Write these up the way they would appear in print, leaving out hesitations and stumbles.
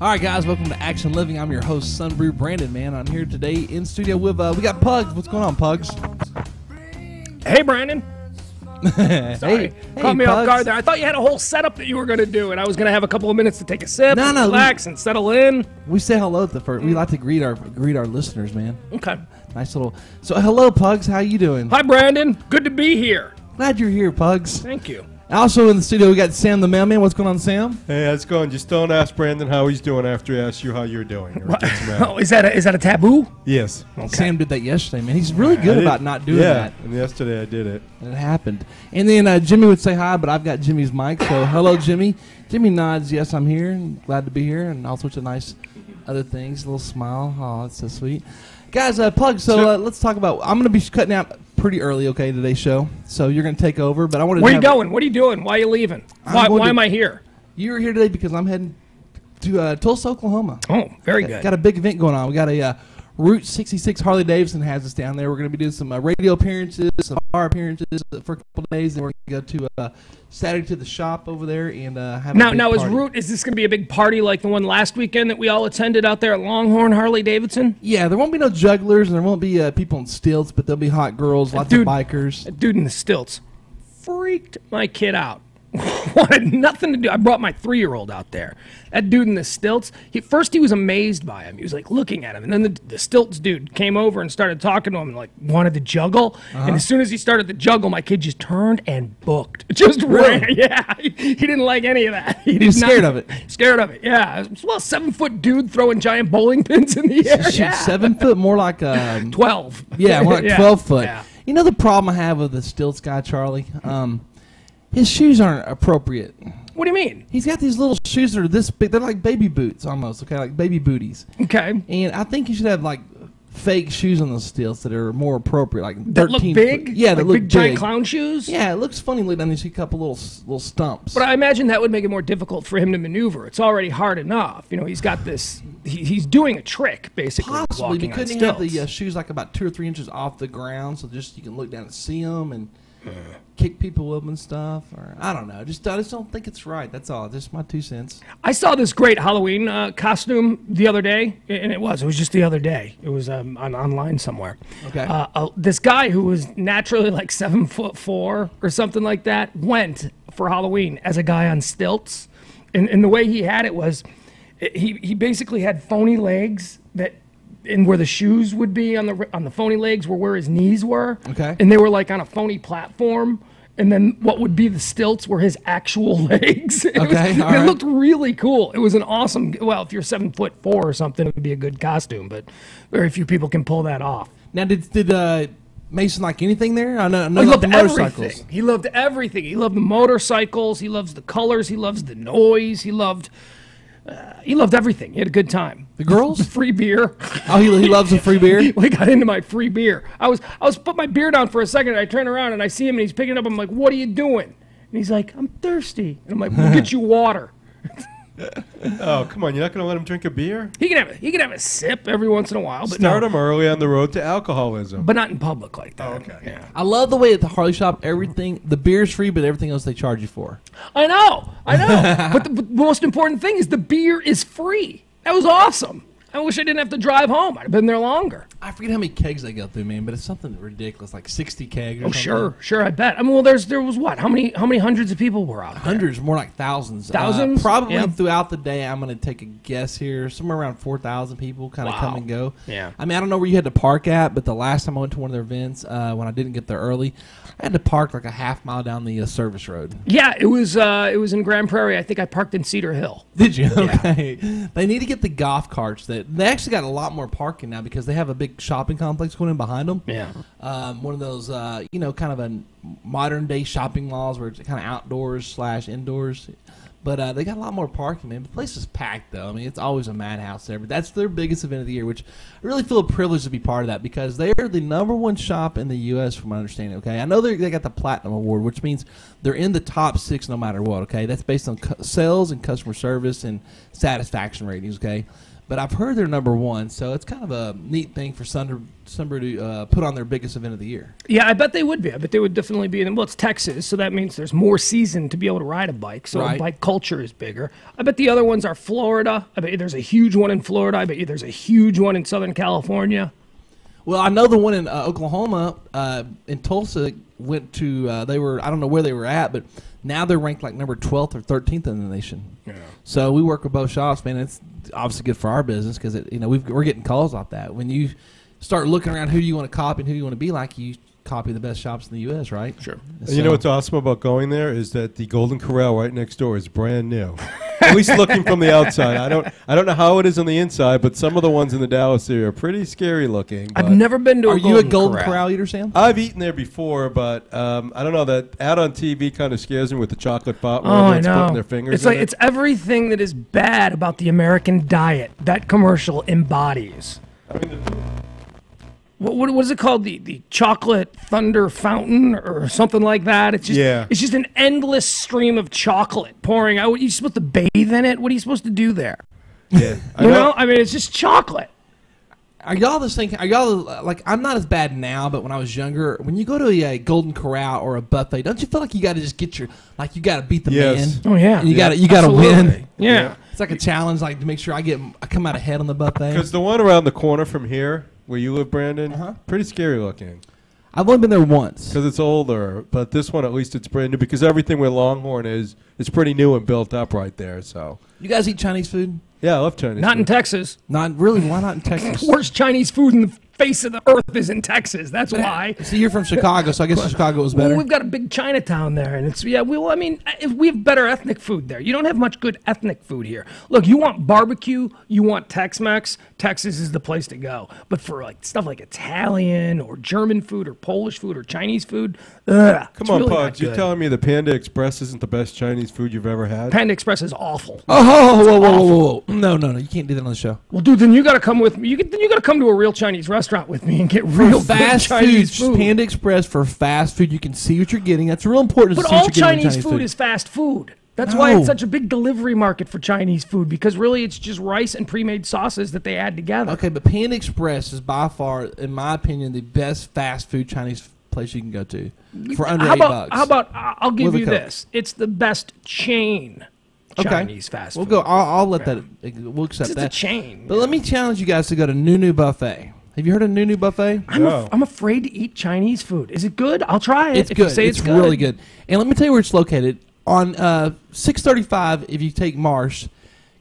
All right, guys, welcome to Action Living. I'm your host, Sunbrew Brandon, man. I'm here today in studio with, we got Pugs. What's going on, Pugs? Hey, Brandon. Sorry. Caught me off Pugs. guard there. I thought you had a whole setup that you were going to do, and I was going to have a couple of minutes to take a sip, and relax, and settle in. We say hello at the first. We like to greet our listeners, man. Okay. Nice little. So, hello, Pugs. How you doing? Hi, Brandon. Good to be here. Glad you're here, Pugs. Thank you. Also in the studio, we got Sam the mailman. What's going on, Sam? Hey, how's it going? Just don't ask Brandon how he's doing after he asks you how you're doing. Oh, is that a taboo? Yes. Okay. Sam did that yesterday, man. He's really good about not doing that. Yeah, and yesterday I did it. And it happened. And then Jimmy would say hi, but I've got Jimmy's mic, so hello, Jimmy. Jimmy nods, yes, I'm here, and glad to be here, and all sorts of nice other things. A little smile. Oh, that's so sweet. Guys, Pug, so let's talk about, I'm going to be cutting out pretty early, okay, today's show. So you're going to take over, but I wanted to Where are you going? What are you doing? Why are you leaving? Why am I here? You're here today because I'm heading to Tulsa, Oklahoma. Oh, very good. Got a big event going on. We got a Route 66 Harley Davidson has us down there. We're going to be doing some radio appearances, some bar appearances for a couple of days. Then we're going to go to Saturday to the shop over there and have a big party. Is this going to be a big party like the one last weekend that we all attended out there at Longhorn Harley Davidson? Yeah, there won't be no jugglers and there won't be people in stilts, but there'll be hot girls, lots of bikers. That dude in the stilts freaked my kid out. Wanted nothing to do. I brought my 3-year-old out there. That dude in the stilts, first he was amazed by him. He was like looking at him. And then the stilts dude came over and started talking to him and like wanted to juggle. And as soon as he started to juggle, my kid just turned and booked. Just ran. Yeah. He didn't like any of that. He was scared of it. Scared of it, yeah. Well, 7-foot dude throwing giant bowling pins in the air. Shoot, 7 foot, more like 12. Yeah, more like 12 foot. Yeah. You know the problem I have with the stilts guy, Charlie? His shoes aren't appropriate. What do you mean? He's got these little shoes that are this big. They're like baby boots almost, okay? Like baby booties. Okay. And I think you should have like fake shoes on those stilts that are more appropriate, like 13 that look big? foot. Yeah, like that look big, giant clown shoes? Yeah, it looks funny looking down. You see a couple little stumps. But I imagine that would make it more difficult for him to maneuver. It's already hard enough. You know, he's got this. He's doing a trick basically. Possibly, walking but couldn't on he have stilts. the shoes like about 2 or 3 inches off the ground, so just you can look down and see them and kick people with them and stuff? Or I don't know. I just don't think it's right. That's all. Just my 2 cents. I saw this great Halloween costume the other day, and it was just the other day. It was online somewhere. Okay. This guy who was naturally like 7'4" or something like that went for Halloween as a guy on stilts, and the way he had it was, he basically had phony legs that. And where the shoes would be on the phony legs were where his knees were. Okay. And they were like on a phony platform. And then what would be the stilts were his actual legs. It looked really cool. It was an awesome. Well, if you're 7'4" or something, it would be a good costume. But very few people can pull that off. Now, did Mason like anything there? I know he loved the motorcycles. Everything. He loved everything. He loved the motorcycles. He loves the colors. He loves the noise. He loved everything. He had a good time. The girls? Free beer. Oh, he loves the free beer? Well, he got into my free beer. I was put my beer down for a second, and I turn around, and I see him, and he's picking it up. I'm like, what are you doing? And he's like, I'm thirsty. And I'm like, we'll get you water. Oh, come on. You're not going to let him drink a beer? He can have a sip every once in a while. But Start him early on the road to alcoholism. But not in public like that. Oh, okay. Yeah. I love the way at the Harley shop, the beer's free, but everything else they charge you for. I know. But the most important thing is the beer is free. That was awesome. I wish I didn't have to drive home. I'd have been there longer. I forget how many kegs they go through, man, but it's something ridiculous, like 60 kegs or something. Oh, sure, I bet. I mean, well, there was what? How many hundreds of people were out there? Hundreds, more like thousands. Thousands? Probably throughout the day, I'm going to take a guess here, somewhere around 4,000 people kind of come and go. Yeah. I mean, I don't know where you had to park at, but the last time I went to one of their events, when I didn't get there early, I had to park like a half mile down the service road. Yeah, it was in Grand Prairie. I think I parked in Cedar Hill. Did you? Yeah. Okay. They need to get the golf carts. They actually got a lot more parking now because they have a big shopping complex going in behind them. Yeah. One of those, kind of a modern day shopping malls where it's kind of outdoors / indoors. But they got a lot more parking, man. The place is packed, though. I mean, it's always a madhouse there. But that's their biggest event of the year, which I really feel privileged to be part of that because they are the #1 shop in the U.S. from my understanding, okay? I know they got the Platinum Award, which means they're in the top 6 no matter what, okay? That's based on sales and customer service and satisfaction ratings, okay? but I've heard they're number one, so it's kind of a neat thing for somebody to put on their biggest event of the year. Yeah, I bet they would be. I bet they would definitely be. Well, it's Texas, so that means there's more season to be able to ride a bike, so Right. bike culture is bigger. I bet the other ones are Florida. I bet you there's a huge one in Florida. I bet you there's a huge one in Southern California. Well, I know the one in Oklahoma, in Tulsa, went to, they were, I don't know where they were at, but now they're ranked like number 12th or 13th in the nation. Yeah. So we work with both shops, man. It's obviously good for our business because, we're getting calls off that. When you start looking around who you want to copy and who you want to be like, you copy the best shops in the U.S., right? Sure. And you know what's awesome about going there is that the Golden Corral right next door is brand new. At least looking from the outside. I don't know how it is on the inside, but some of the ones in the Dallas area are pretty scary looking. I've never been to Are a you a Golden Corral eater, Sam? I've eaten there before, but I don't know. That ad on TV kind of scares me with the chocolate pot where Oh, I everyone's know. putting their fingers It's in like it. it's everything that is bad about the American diet. That commercial embodies. What is it called? The chocolate thunder fountain or something like that? It's just Yeah. It's just an endless stream of chocolate pouring out. What, are you supposed to bathe in it? What are you supposed to do there? Yeah, You know? I mean, it's just chocolate. Are y'all this thing? Are y'all like? I'm not as bad now, but when I was younger, when you go to a Golden Corral or a buffet, don't you feel like you got to just get you got to beat the Yes. man? Oh yeah. And you got to Absolutely. win. Yeah. It's like a challenge, like to make sure I come out ahead on the buffet. Because the one around the corner from here, where you live, Brandon, Uh-huh. pretty scary looking. I've only been there once. Because it's older, but this one at least it's brand new. Because everything where Longhorn is pretty new and built up right there. So You guys eat Chinese food? yeah, I love Chinese. Not in food. Texas. Not really. Why not in Texas? Worst Chinese food in the face of the earth is in Texas. That's why. See, you're from Chicago, so I guess Chicago was better. Well, we've got a big Chinatown there, and it's I mean, if we have better ethnic food there. You don't have much good ethnic food here. Look, you want barbecue, you want Tex-Mex. Texas is the place to go. But for like stuff like Italian or German food or Polish food or Chinese food, Come it's on, really not Pods. You're good. telling me the Panda Express isn't the best Chinese food you've ever had? Panda Express is awful. Oh, whoa. No, you can't do that on the show. Well, dude, then you got to come with me. Then you got to come to a real Chinese restaurant with me and get real Fast good Chinese food, food. Panda Express for fast food. You can see what you're getting. That's real important. But to see what all you're getting in Chinese food is fast food. That's why No. it's such a big delivery market for Chinese food, because really it's just rice and pre-made sauces that they add together. Okay, but Panda Express is by far, in my opinion, the best fast food Chinese place you can go to for under $8. How about I'll give With a you Coke. this. It's the best chain Chinese fast We'll food. go. I'll let that. We'll accept It's that. a chain. But let me challenge you guys to go to Nunu Buffet. Have you heard of Nunu Buffet? I'm afraid to eat Chinese food. Is it good? I'll try it. It's if good. You say It's really good. And let me tell you where it's located. On 635, if you take Marsh,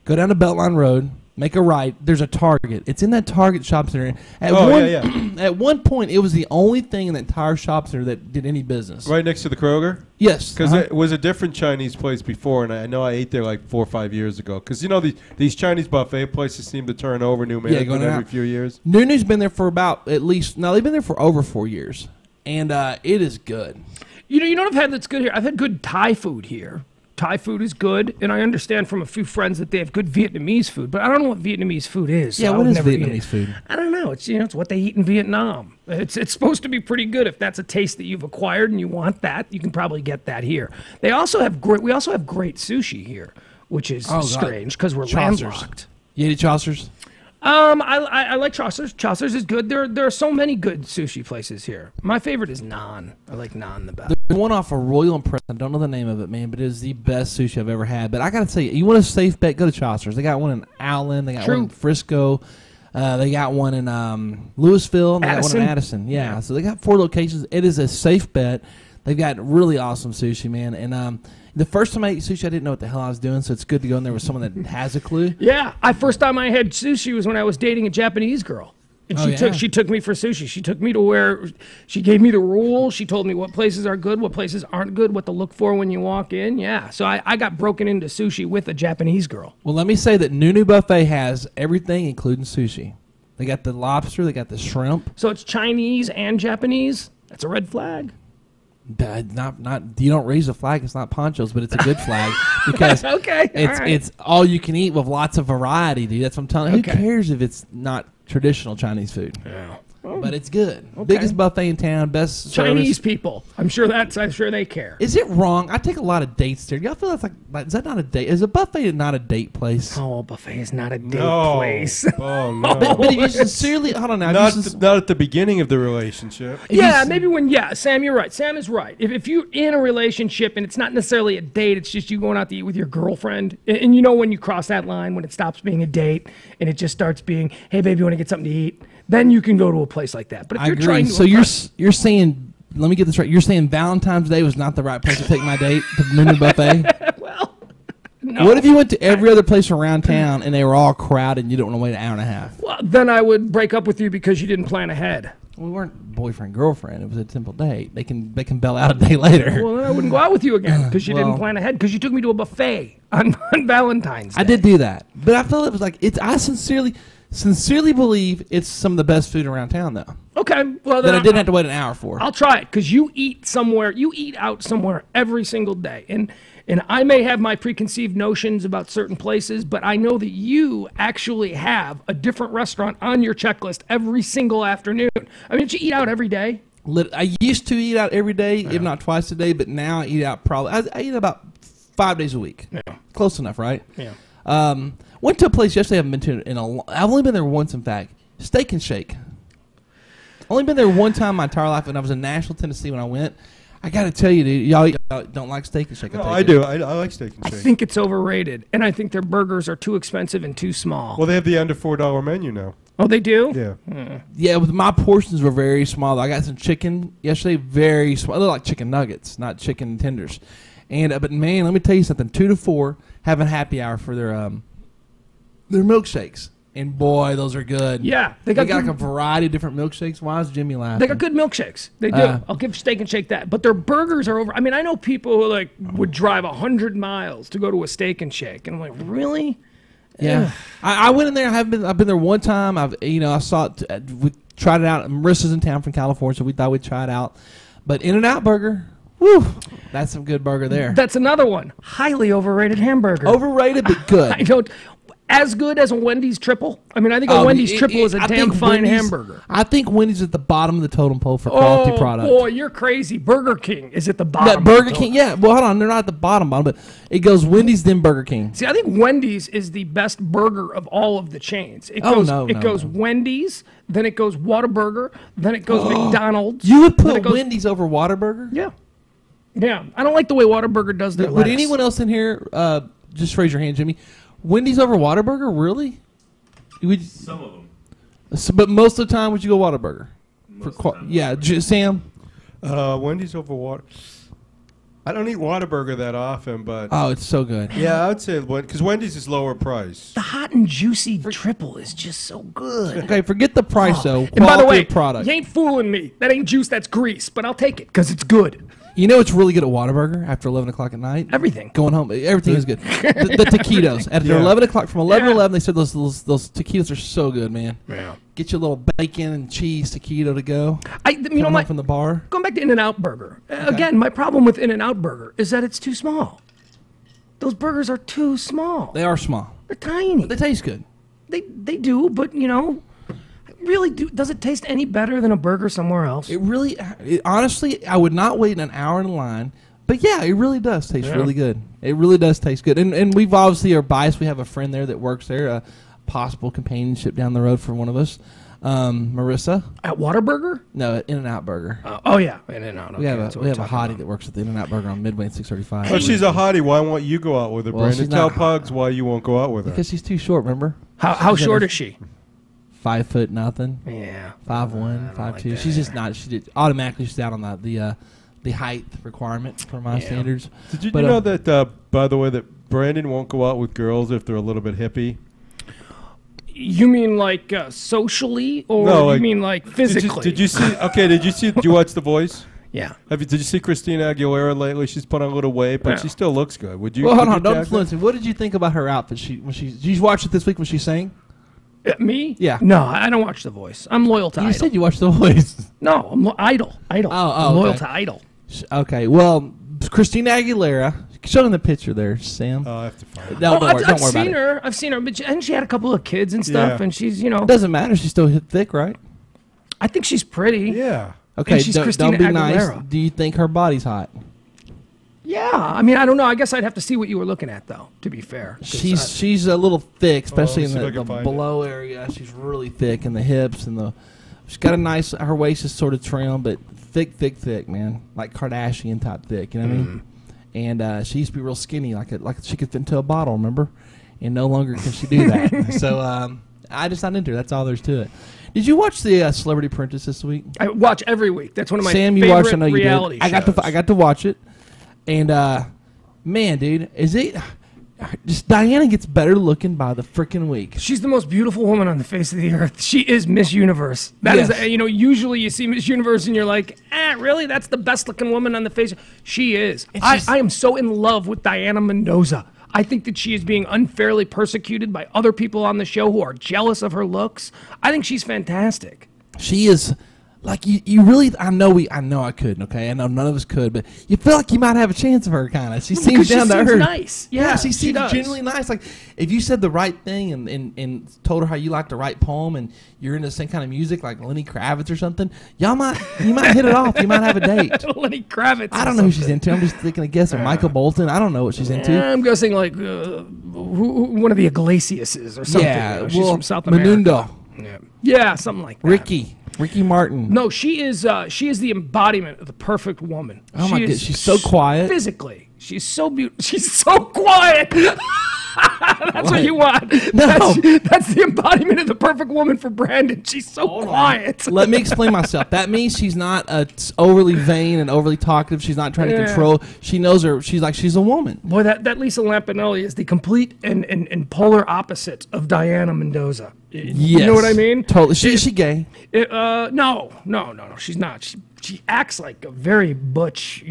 go down to Beltline Road, make a right. There's a Target. It's in that Target shop center. At At one point, it was the only thing in the entire shop center that did any business. Right next to the Kroger? Yes. Because it was a different Chinese place before, and I know I ate there like 4 or 5 years ago. Because, these Chinese buffet places seem to turn over new management going every out. few years. Nunu's been there for about they've been there for over 4 years. And it is good. You know what I've had that's good here? I've had good Thai food here. Thai food is good, and I understand from a few friends that they have good Vietnamese food, but I don't know what Vietnamese food is. So Yeah, I what would is never eat Vietnamese it. food? I don't know. It's it's what they eat in Vietnam. It's supposed to be pretty good if that's a taste that you've acquired and you want that. You can probably get that here. We also have great sushi here, which is strange because we're Chaucer's. landlocked. You eat Chaucer's? I like Chaucer's. Chaucer's is good. There are so many good sushi places here. My favorite is Naan. I like Naan the best. There's one off of Royal Impress. I don't know the name of it, man, but it is the best sushi I've ever had. But I got to tell you, you want a safe bet, go to Chaucer's. They got one in Allen. They got one in Frisco. They got one in Louisville. And they got one in Addison. Yeah, so they got 4 locations. It is a safe bet. They've got really awesome sushi, man. And the first time I ate sushi, I didn't know what the hell I was doing, so it's good to go in there with someone that has a clue. Yeah, first time I had sushi was when I was dating a Japanese girl. And she took me for sushi. She took me to where she gave me the rules. She told me what places are good, what places aren't good, what to look for when you walk in. Yeah, so I got broken into sushi with a Japanese girl. Well, let me say that Nunu Buffet has everything, including sushi. They got the lobster, they got the shrimp. So it's Chinese and Japanese. That's a red flag. Not you don't raise a flag. It's not ponchos, but it's a good flag because Okay, it's all you can eat with lots of variety, dude. That's what I'm telling you. Okay. Who cares if it's not traditional Chinese food? Yeah. but it's good. Okay. Biggest buffet in town, best Chinese service. people. I'm sure they care. Is it wrong? I take a lot of dates there. Y'all feel that's like is that not a date? Is a buffet not a date place? Oh, a buffet is not a date No. place. Oh no. But if you sincerely, hold on now. Not at the beginning of the relationship. Yeah, maybe Sam, you're right. Sam is right. If you're in a relationship and it's not necessarily a date, it's just you going out to eat with your girlfriend, and you know when you cross that line, when it stops being a date and it just starts being, hey, baby, you want to get something to eat? Then you can go to a place like that. But if I you're agree. trying to So you're saying, let me get this right. You're saying Valentine's Day was not the right place to take my date to the Moon Buffet? well, no. What if you went to every other place around town and they were all crowded and you don't want to wait an hour and a half? Well, then I would break up with you because you didn't plan ahead. We weren't boyfriend girlfriend. It was a simple date. They can bail out a day later. Well, then I wouldn't go out with you again because you didn't Well- plan ahead because you took me to a buffet on Valentine's Day. I did do that, but I felt it was like it's. I sincerely believe it's some of the best food around town, though. Okay, well That then I didn't have to wait an hour for. I'll try it because you eat out somewhere every single day, and I may have my preconceived notions about certain places, but I know that you actually have a different restaurant on your checklist every single afternoon. I mean, you eat out every day. I used to eat out every day, if not twice a day, but now I eat out probably. I eat about 5 days a week. Yeah. Close enough, right? Yeah. Went to a place yesterday I haven't been to in I've only been there once, in fact. Steak and Shake. Only been there one time in my entire life, and I was in Nashville, Tennessee when I went. I got to tell you, dude, y'all don't like Steak and Shake. No, I do. I like Steak and I Shake. think it's overrated, and I think their burgers are too expensive and too small. Well, they have the under $4 menu now. Oh, they do? Yeah. Yeah, with my portions were very small. I got some chicken yesterday, very small. They look like chicken nuggets, not chicken tenders. And but man, let me tell you something. 2 to 4 having happy hour for their milkshakes, and boy, those are good. Yeah, they got good- like a variety of different milkshakes. Why is Jimmy laughing? They got good milkshakes. They do. I'll give Steak and Shake that. But their burgers are over. I mean, I know people who would drive 100 miles to go to a Steak and Shake, and I'm like, really? Yeah, I went in there. I've been there one time. I saw it. We tried it out. Marissa's in town from California, so we thought we'd try it out. But In-N-Out Burger, whew, that's some good burger there. That's another one. Highly overrated hamburger. Overrated, but good. I don't. As good as a Wendy's triple. I mean, I think a Wendy's triple is a I damn think fine Wendy's- hamburger. I think Wendy's at the bottom of the totem pole for quality product. Boy, you're crazy. Burger King is at the bottom. That Burger King, yeah. Well, hold on, they're not at the bottom, but it goes Wendy's, then Burger King. See, I think Wendy's is the best burger of all of the chains. It Oh, goes, no. Wendy's, then it goes Whataburger, then it goes McDonald's. You would then put it goes- Wendy's over Whataburger? Yeah. Yeah. I don't like the way Whataburger does their Would lettuce. anyone else in here, just raise your hand, Jimmy, Wendy's over Whataburger? Really? Some of them. But most of the time, would you go Whataburger? Yeah, Sam? Wendy's over water. I don't eat Whataburger that often, but Oh, it's so good. yeah, I would say because Wendy's is lower price. The hot and juicy triple is just so good. Okay, forget the price, though. And by the way, of product. you ain't fooling me. That ain't juice, that's grease. But I'll take it because it's good. You know what's really good at Whataburger after 11 o'clock at night? Everything. Going home, everything is good. The taquitos. After Yeah. 11 o'clock, from 11 to Yeah. 11, they said those taquitos are so good, man. Yeah. Get your little bacon and cheese taquito to go. You know, Come home from the bar. going back to In-N-Out Burger. Again, my problem with In-N-Out Burger is that it's too small. Those burgers are too small. They are small. They're tiny. They taste good. They do, but really does it taste any better than a burger somewhere else? Honestly, I would not wait an hour in line. But yeah, it really does taste really good. It really does taste good. And we've obviously are biased. We have a friend there that works there, possible companionship down the road for one of us. Marissa. At Whataburger? No, at In-N-Out Burger. Oh yeah, In-N-Out. Okay, we have that's a what we're talking hottie about. that works at the In-N-Out Burger on Midway and 635. But she's a hottie. Why won't you go out with her, Well, Brandon? she's Tell not Pugs why you won't go out with her. Because she's too short, remember? How short is she? 5 foot nothing. Yeah. 5'1", 5'2". that. She's just not. Automatically she's out on the height requirement for my standards. Did you But, know that, by the way, that Brandon won't go out with girls if they're a little bit hippie? You mean like socially, or No, you mean like physically? Did you see? Okay, did you watch The Voice? Yeah. Did you see Christina Aguilera lately? She's put on a little weight, but Yeah. she still looks good. Would you? Well, hold would on. you Don't tag her? influence me. What did you think about her outfit? Did you watch it this week when she sang? Me? Yeah. No, I don't watch The Voice. I'm loyal to You Idol. said you watched The Voice. No, I'm Idol. Idol. Oh, I'm loyal okay. to Idol. Okay. Well, Christina Aguilera. Show them the picture there, Sam. Oh, I have to find it. No, don't worry I've about seen it. her. I've seen her, but and she had a couple of kids and stuff, Yeah. and she's Doesn't matter. She's still thick, right? I think she's pretty. Yeah. Okay, And she's don't Christina be Aguilera. nice. Do you think her body's hot? Yeah, I mean, I don't know. I guess I'd have to see what you were looking at, though, to be fair. 'Cause She's a little thick, especially let me in see if I the can find below area. She's really thick in the hips and the. She's got a nice. Her waist is sort of trim, but thick, man, like Kardashian type thick. You know what I mean? And she used to be real skinny, like she could fit into a bottle. Remember? And no longer can she do that. So I just not into her. That's all there's to it. Did you watch the Celebrity Apprentice this week? I watch every week. That's one of my Sam, you favorite watched? I know you reality did. shows. I got to watch it, and man, dude, is it just Diana gets better looking by the freaking week. She's the most beautiful woman on the face of the earth. She is Miss Universe. That Yes. is, usually you see Miss Universe and you're like, really? That's the best looking woman on the face. She is. I am so in love with Diana Mendoza. I think that she is being unfairly persecuted by other people on the show who are jealous of her looks. I think she's fantastic. She is like you really. I know I couldn't. Okay, I know none of us could, but you feel like you might have a chance of her. Kind of. She seems down to earth. Nice. Yeah, she seems does. genuinely nice. Like if you said the right thing and told her how you like to write poem and you're into the same kind of music like Lenny Kravitz or something, you might hit it off. You might have a date. Lenny Kravitz. I don't know who she's into. I'm just thinking of guessing. Michael Bolton. I don't know what she's into. Yeah, I'm guessing like one of the Iglesiases or something. Yeah, She's from South America. Menudo. Yeah, something like that. Ricky Martin. No, she is the embodiment of the perfect woman. Oh my God, she's so quiet. Physically, she's so beautiful. She's so quiet. That's what you want. No. That's the embodiment of the perfect woman for Brandon. She's so quiet. Let me explain myself. That means she's not overly vain and overly talkative. She's not trying to control. She knows her. She's a woman. Boy, that Lisa Lampanelli is the complete and polar opposite of Diana Mendoza. Yes. You know what I mean? Totally. Is she gay? No, she's not. She acts like a very butch,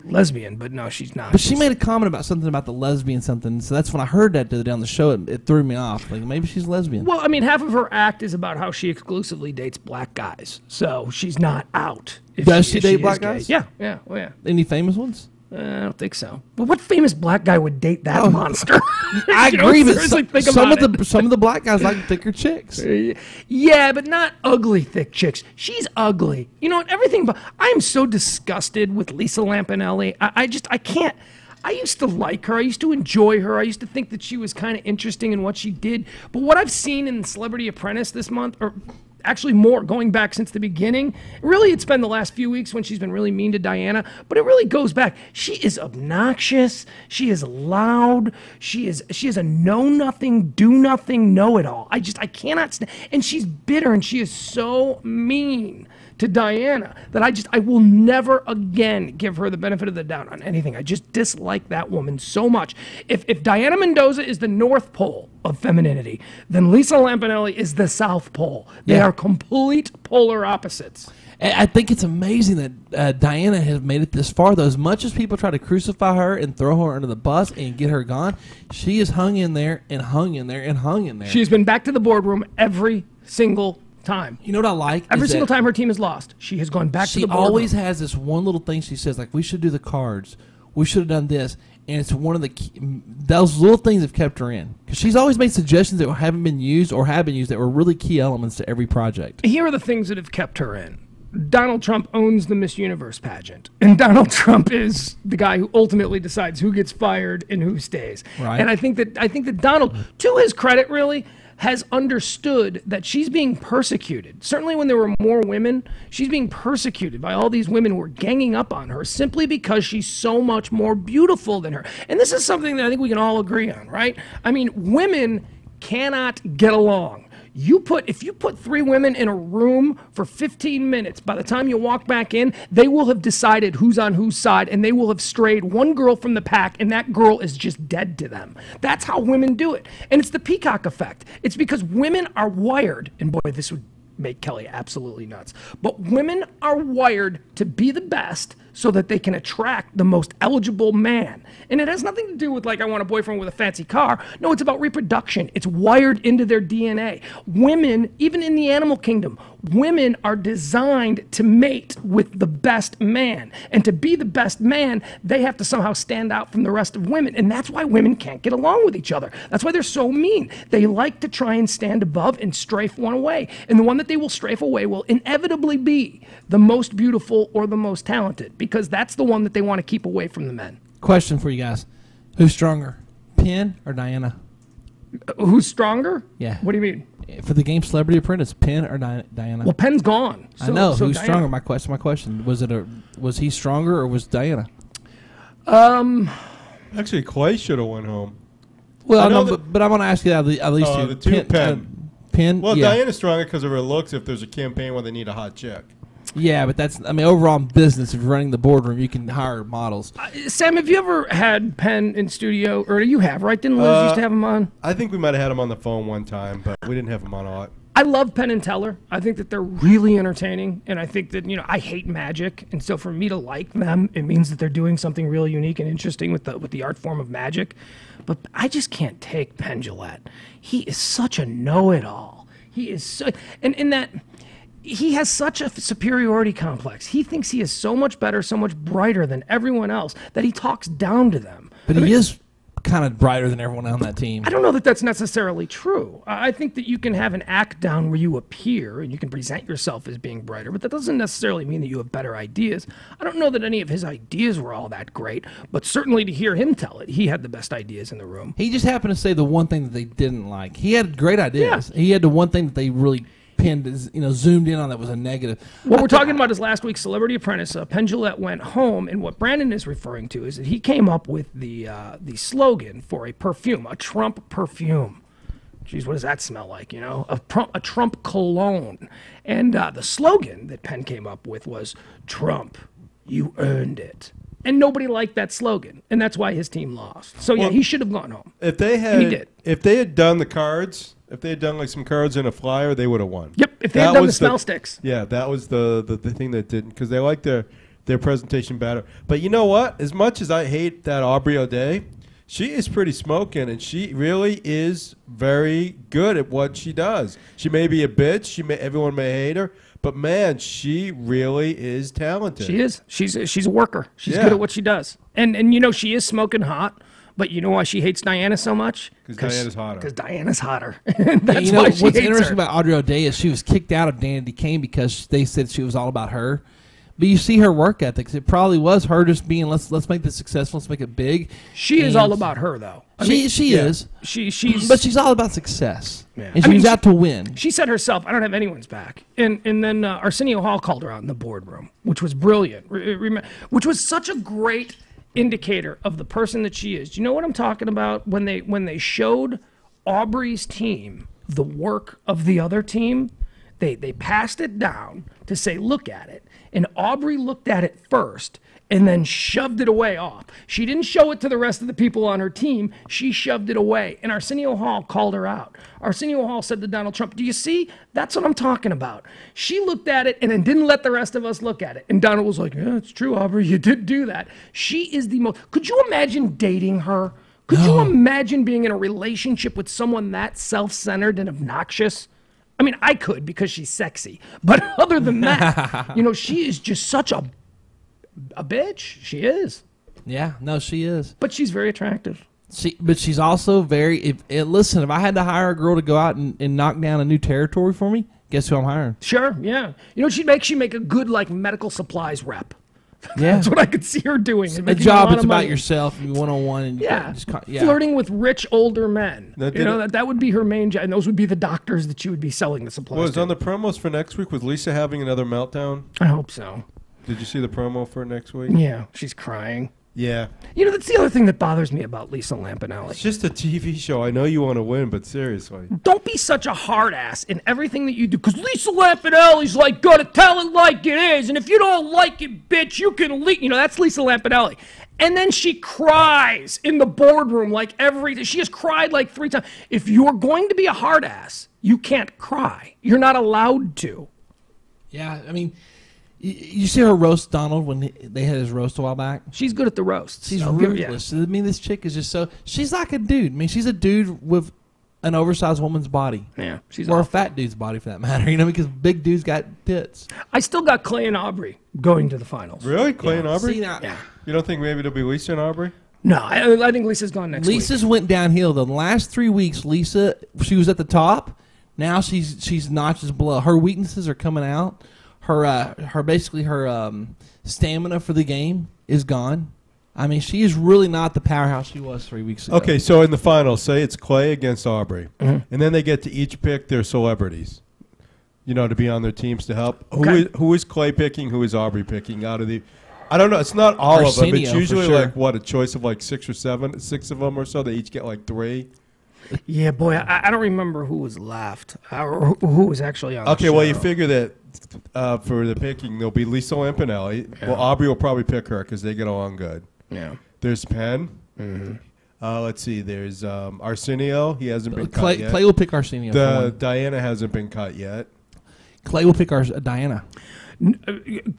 lesbian, but no, she's not. But she made a comment about something about the lesbian something. So that's when I heard that the other day on the show. It threw me off. Like maybe she's lesbian. Well, I mean, half of her act is about how she exclusively dates black guys, so she's not out. Does she date is black gay. guys? Yeah. Oh, yeah. Any famous ones? I don't think so. But what famous black guy would date that monster? I agree, but seriously, think some about of some of the black guys like thicker chicks. Yeah, but not ugly, thick chicks. She's ugly. You know what? Everything. But I am so disgusted with Lisa Lampanelli. I can't. I used to like her. I used to enjoy her. I used to think that she was kind of interesting in what she did. But what I've seen in Celebrity Apprentice this month, or actually more going back since the beginning, really it's been the last few weeks when she's been really mean to Diana, but it really goes back. She is obnoxious. She is loud. She is a know-nothing, do-nothing, know-it-all. I cannot stand. And she's bitter, and she is so mean to Diana that I will never again give her the benefit of the doubt on anything. I just dislike that woman so much. If Diana Mendoza is the North Pole of femininity, then Lisa Lampanelli is the South Pole. They are complete polar opposites. I think it's amazing that Diana has made it this far, though. As much as people try to crucify her and throw her under the bus and get her gone, she has hung in there and hung in there and hung in there. She's been back to the boardroom every single time. You know what I like? Every single time her team has lost, she has gone back to the boardroom. She always has this one little thing she says, like, we should do the cards. We should have done this. And it's one of the those little things have kept her in. Because she's always made suggestions that haven't been used or have been used that were really key elements to every project. Here are the things that have kept her in. Donald Trump owns the Miss Universe pageant. And Donald Trump is the guy who ultimately decides who gets fired and who stays. Right. And I think that Donald, to his credit really, has understood that she's being persecuted. Certainly when there were more women, she's being persecuted by all these women who are ganging up on her simply because she's so much more beautiful than her. And this is something that I think we can all agree on, right? I mean, women cannot get along. If you put three women in a room for 15 minutes, by the time you walk back in, they will have decided who's on whose side, and they will have strayed one girl from the pack, and that girl is just dead to them. That's how women do it. And it's the peacock effect. It's because women are wired, and boy, this would make Kelly absolutely nuts, but women are wired to be the best so that they can attract the most eligible man. And it has nothing to do with, like, I want a boyfriend with a fancy car. No, it's about reproduction. It's wired into their DNA. Women, even in the animal kingdom, women are designed to mate with the best man. And to be the best man, they have to somehow stand out from the rest of women. And that's why women can't get along with each other. That's why they're so mean. They like to try and stand above and strafe one away. And the one that they will strafe away will inevitably be the most beautiful or the most talented, because that's the one that they want to keep away from the men. Question for you guys. Who's stronger, Penn or Diana? Who's stronger? Yeah. What do you mean? For the game Celebrity Apprentice, Penn or Diana? Well, Penn's gone. I know. So Who's Diana. stronger? My question. Was he stronger or was Diana? Actually, Clay should have went home. Well, I know no, but I want to ask you at least two. the two Penn. Well, yeah. Diana's stronger because of her looks if there's a campaign where they need a hot chick. Yeah, but overall in business, if you're running the boardroom, you can hire models. Sam, have you ever had Penn in studio? Or you have, right? Didn't Liz used to have him on? I think we might have had him on the phone one time, but we didn't have him on a lot. I love Penn and Teller. I think that they're really entertaining, and I think that, I hate magic, and so for me to like them, it means that they're doing something really unique and interesting with the art form of magic. But I just can't take Penn Jillette. He is such a know-it-all. He is so, and in that he has such a superiority complex. He thinks he is so much better, so much brighter than everyone else that he talks down to them. But he is kind of brighter than everyone on that team. I don't know that that's necessarily true. I think that you can have an act down where you appear and you can present yourself as being brighter, but that doesn't necessarily mean that you have better ideas. I don't know that any of his ideas were all that great, but certainly to hear him tell it, he had the best ideas in the room. He just happened to say the one thing that they didn't like. He had great ideas. Yeah. He had the one thing that they really zoomed in on that was a negative. What we're talking about is last week's Celebrity Apprentice. Penn Jillette went home, and what Brandon is referring to is that he came up with the slogan for a perfume, a Trump perfume. Geez, what does that smell like? A Trump cologne. And the slogan that Penn came up with was, "Trump, you earned it." And nobody liked that slogan, and that's why his team lost. So yeah, he should have gone home. If they had, and he did. If they had done the cards. If they had done like some cards in a flyer, they would have won. Yep. If they had done the smell sticks. Yeah, that was the thing that didn't, because they liked their presentation better. But you know what? As much as I hate that Aubrey O'Day, she is pretty smoking, and she really is very good at what she does. She may be a bitch. Everyone may hate her. But man, she really is talented. She is. She's a worker. She's good at what she does. And she is smoking hot. But you know why she hates Diana so much? Because Diana's hotter. Because Diana's hotter. That's why she what's hates interesting her. about Audrey O'Day is she was kicked out of Danity Kane because they said she was all about her. But you see her work ethics. It probably was her just being let's make this successful, let's make it big. She is all about her though. She is. But she's all about success. Yeah. And she's out to win. She said herself, "I don't have anyone's back." And then Arsenio Hall called her out in the boardroom, which was brilliant. Which was such a great indicator of the person that she is. Do you know what I'm talking about? When they showed Aubrey's team the work of the other team, they passed it down to say, "Look at it." And Aubrey looked at it first and then shoved it away off. She didn't show it to the rest of the people on her team. She shoved it away. And Arsenio Hall called her out. Arsenio Hall said to Donald Trump, "Do you see? That's what I'm talking about." She looked at it and then didn't let the rest of us look at it. And Donald was like, "Yeah, it's true, Aubrey. You did do that." She is the most... Could you imagine dating her? Could you imagine being in a relationship with someone that self-centered and obnoxious? I mean, I could because she's sexy. But other than that, she is just such a bitch. She is. Yeah, no, she is. But she's very attractive. But she's also very... Listen, if I had to hire a girl to go out and knock down a new territory for me, guess who I'm hiring? Sure, yeah. She'd make a good, medical supplies rep. Yeah. That's what I could see her doing. A job, it's about yourself, and one-on-one. And yeah. Flirting with rich, older men. That would be her main job. And those would be the doctors that she would be selling the supplies to. On the promos for next week with Lisa having another meltdown? I hope so. Did you see the promo for next week? Yeah, she's crying. Yeah. That's the other thing that bothers me about Lisa Lampanelli. It's just a TV show. I know you want to win, but seriously. Don't be such a hard ass in everything that you do, because Lisa Lampanelli's gotta tell it like it is, and if you don't like it, bitch, you can leave. That's Lisa Lampanelli. And then she cries in the boardroom she has cried 3 times. If you're going to be a hard ass, you can't cry. You're not allowed to. Yeah, I mean... You see her roast Donald when they had his roast a while back? She's good at the roast. She's ruthless. I mean, this chick is just so... She's like a dude. I mean, she's a dude with an oversized woman's body. Yeah, she's or a awful. fat dude's body for that matter. You know, because big dudes got tits. I still got Clay and Aubrey going to the finals. Really? Clay and Aubrey? See, now, Yeah. You don't think maybe it'll be Lisa and Aubrey? No, I think Lisa's gone next week. Lisa's went downhill though. The last 3 weeks, Lisa, she was at the top. Now she's notches below. Her weaknesses are coming out. Her basically her stamina for the game is gone. I mean, she is really not the powerhouse she was 3 weeks ago. Okay, so in the finals, say it's Clay against Aubrey, and then they get to each pick their celebrities, to be on their teams to help. Okay. Who is Clay picking? Who is Aubrey picking out of the? I don't know. It's not all of them. Arsenio, It's for usually sure. like what, a choice of like 6 or 7, 6 of them or so. They each get like 3. Yeah, boy, I don't remember who was left or who was actually on. Okay, the well you show. figure that for the picking there'll be Lisa Lampanelli. Yeah. Well, Aubrey will probably pick her because they get along good. Yeah. There's Penn. Mm-hmm. Let's see. There's Arsenio. He hasn't been Clay, cut yet. Clay will pick Arsenio. for The one. Diana hasn't been cut yet. Clay will pick Diana.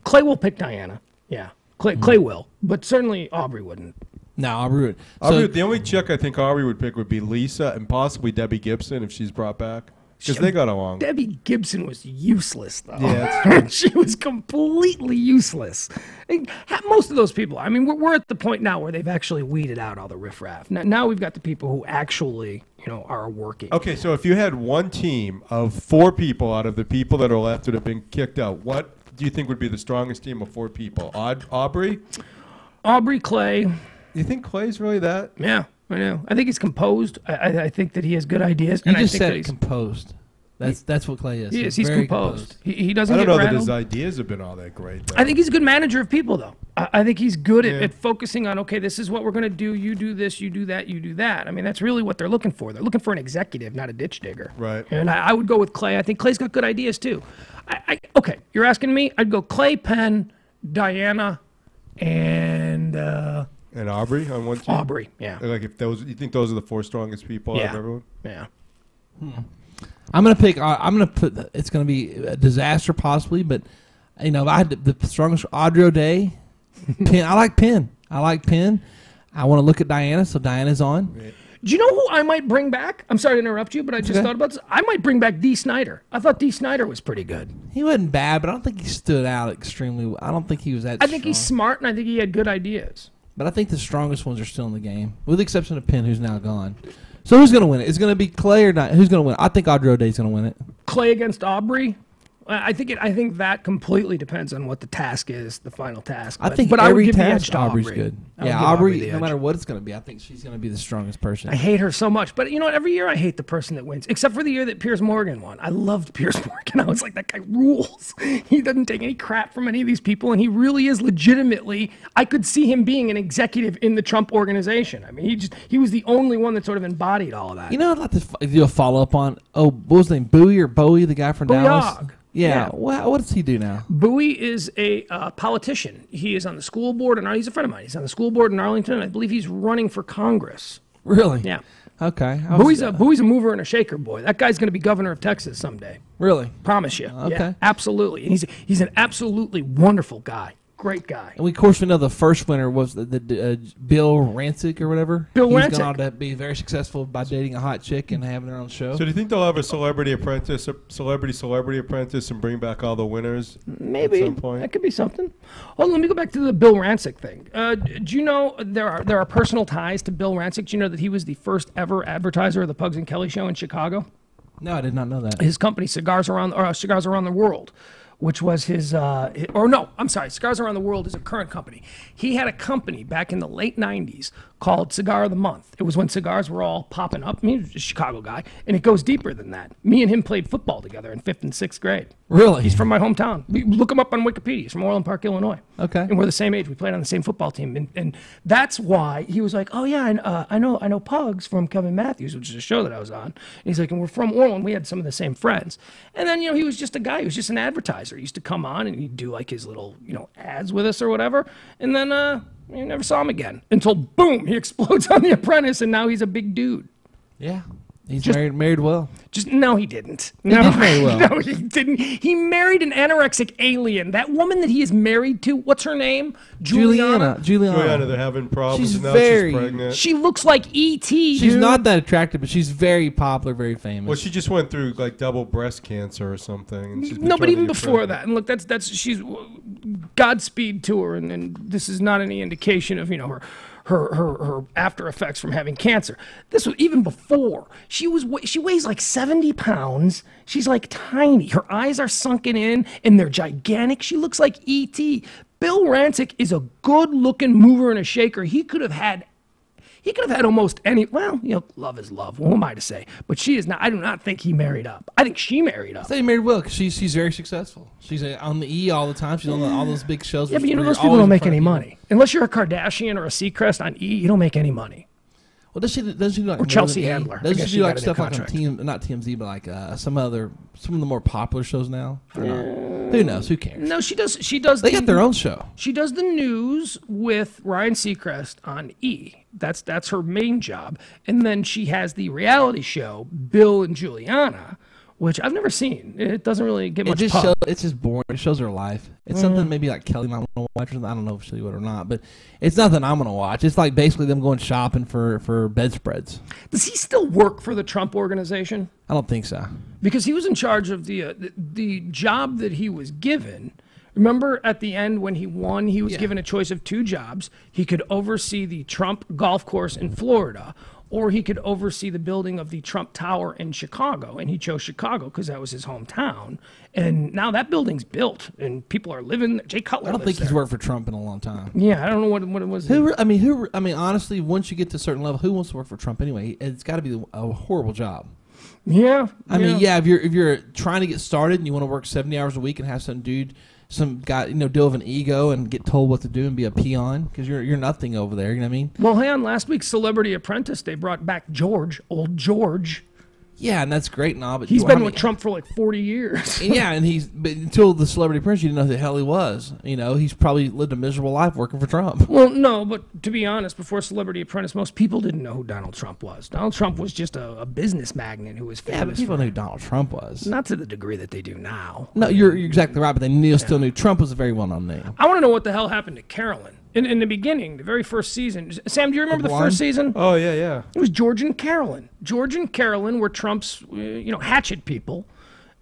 Clay will pick Diana. Yeah, Clay will, but certainly Aubrey wouldn't. No, Aubrey would. Aubrey, the only chick I think Aubrey would pick would be Lisa and possibly Debbie Gibson if she's brought back because they got along. Debbie Gibson was useless, though. Yeah, she was completely useless. Most of those people, I mean, we're at the point now where they've actually weeded out all the riffraff. Now we've got the people who actually, are working. Okay, so if you had one team of 4 people out of the people that are left that have been kicked out, what do you think would be the strongest team of 4 people? Aubrey? Aubrey, Clay. You think Clay's really that? Yeah, I know. I think he's composed. I think that he has good ideas. You and just I think said that he's composed. That's what Clay is. He is. He's very composed. He doesn't I don't get know that rattled. his ideas have been all that great. Though. I think he's a good manager of people, though. I think he's good Yeah. at focusing on, okay, this is what we're going to do. You do this, you do that, you do that. I mean, that's really what they're looking for. They're looking for an executive, not a ditch digger. Right. And I would go with Clay. I think Clay's got good ideas, too. Okay, you're asking me? I'd go Clay, Penn, Diana, and And Aubrey on one team? Aubrey. Yeah. Like if those, you think those are the 4 strongest people out Yeah. of everyone? Yeah. I'm gonna pick. I'm gonna put. It's gonna be a disaster possibly, but if I had the strongest Audrey O'Day. Penn. I like Penn. I want to look at Diana, so Diana's on. Yeah. Do you know who I might bring back? I'm sorry to interrupt you, but I just Okay. thought about this. I might bring back Dee Snider. I thought Dee Snider was pretty good. He wasn't bad, but I don't think he stood out extremely well. I don't think he was that I think he's strong. smart, and I think he had good ideas. But I think the strongest ones are still in the game, with the exception of Penn, who's now gone. So who's going to win it? Is it going to be Clay or not? Who's going to win? I think Audrey O'Day's going to win it. Clay against Aubrey. I think that completely depends on what the task is, the final task. I think but I would every give the task edge to Aubrey's Aubrey. good. I would Yeah, give Aubrey, the no edge. matter what it's going to be, I think she's going to be the strongest person. I hate her so much, but you know what? Every year I hate the person that wins, except for the year that Piers Morgan won. I loved Piers Morgan. I was like, that guy rules. He doesn't take any crap from any of these people, and he really is legitimately. I could see him being an executive in the Trump organization. I mean, he was the only one that sort of embodied all of that. You know, I'd like to do a follow up on. Oh, what was his name? Bowie, the guy from Dallas. Booyah. Yeah. Yeah. What does he do now? Bowie is a politician. He is on the school board, and he's a friend of mine. He's on the school board in Arlington. I believe he's running for Congress. Really? Yeah. Okay. Bowie's a mover and a shaker, boy. That guy's going to be governor of Texas someday. Really. Promise you. Okay. Yeah, absolutely. And he's an absolutely wonderful guy. Great guy. And of course, we know the first winner was the Bill Rancic or whatever. Bill He's Rancic. gone on to be very successful by dating a hot chick and having their own show. So do you think they'll have a celebrity apprentice, and bring back all the winners? Maybe. At some point? That could be something. Oh, let me go back to the Bill Rancic thing. Do you know there are personal ties to Bill Rancic? Do you know that he was the first ever advertiser of the Pugs and Kelly show in Chicago? No, I did not know that. His company, Cigars Around the World, which was Cigars Around the World is a current company. He had a company back in the late 90s called Cigar of the Month. It was when cigars were all popping up. I mean, he was a Chicago guy, and it goes deeper than that. Me and him played football together in 5th and 6th grade. Really? He's from my hometown. Look him up on Wikipedia. He's from Orland Park, Illinois. Okay. And we're the same age. We played on the same football team. And that's why he was like, oh, yeah, I know Pugs from Kevin Matthews, which is a show that I was on. And he's like, and we're from Orland. We had some of the same friends. And then, he was just a guy. He was just an advertiser. He used to come on and he'd do like his little, ads with us or whatever. And then you never saw him again until, boom, he explodes on The Apprentice, and now he's a big dude. Yeah. He's married well. Just no, he didn't. No, did marry well. No, he didn't. He married an anorexic alien. That woman that he is married to, what's her name? Juliana. Juliana, they're having problems. She's and now very- she's pregnant. She looks like E.T. She's dude. not that attractive, but she's very popular, very famous. Well, she just went through like double breast cancer or something. And she's been No, but trying to even get before pregnant. that, and look, that's she's Godspeed to her, and this is not any indication of her after effects from having cancer. This was even before. She weighs like 70 pounds. She's like tiny. Her eyes are sunken in and they're gigantic. She looks like E.T. Bill Rancic is a good-looking mover and a shaker. He could have had almost any. Well, love is love. What am I to say? But she is not. I do not think he married up. I think she married up. I say he married well because she's very successful. She's on the E all the time. She's on all those big shows. Yeah, but where those you're people always don't in make front any of people. money unless you're a Kardashian or a Seacrest on E. You don't make any money. Well, doesn't she do like Or more Chelsea than E? Handler. I Doesn't guess she she do got like a new stuff like on contract. not TMZ, but like some of the more popular shows now? Or not? Who knows? Who cares? No, she does. She does. They got their own show. She does the news with Ryan Seacrest on E. That's her main job, and then she has the reality show Bill and Juliana, which I've never seen. It doesn't really get much pub. It's just boring. It shows her life. It's something maybe like Kelly might want to watch. Or something. I don't know if she would or not, but it's nothing I'm going to watch. It's like basically them going shopping for bedspreads. Does he still work for the Trump organization? I don't think so. Because he was in charge of the job that he was given. Remember at the end when he won, he was given a choice of two jobs. He could oversee the Trump golf course in Florida, or he could oversee the building of the Trump Tower in Chicago. And he chose Chicago because that was his hometown. And now that building's built and people are living. Jay Cutler I don't lives think he's there. worked for Trump in a long time. Yeah, I don't know what it was. I mean, honestly, once you get to a certain level, who wants to work for Trump anyway? It's got to be a horrible job. Yeah. I mean, if you're trying to get started and you want to work 70 hours a week and have some guy, deal with an ego and get told what to do and be a peon because you're nothing over there. You know what I mean? Well, hey, on last week's Celebrity Apprentice, they brought back old George. Yeah, and that's great and all, but He's been with Trump for like 40 years. Yeah, and but until the Celebrity Apprentice, you didn't know who the hell he was. He's probably lived a miserable life working for Trump. Well, no, but to be honest, before Celebrity Apprentice, most people didn't know who Donald Trump was. Donald Trump was just a business magnate who was famous. Yeah, but people knew who Donald Trump was. Not to the degree that they do now. No, you're exactly right, but they still knew Trump was a very well-known name. I want to know what the hell happened to Carolyn. In the beginning, the very first season. Sam, do you remember the first season? Oh, yeah. It was George and Carolyn. George and Carolyn were Trump's, hatchet people.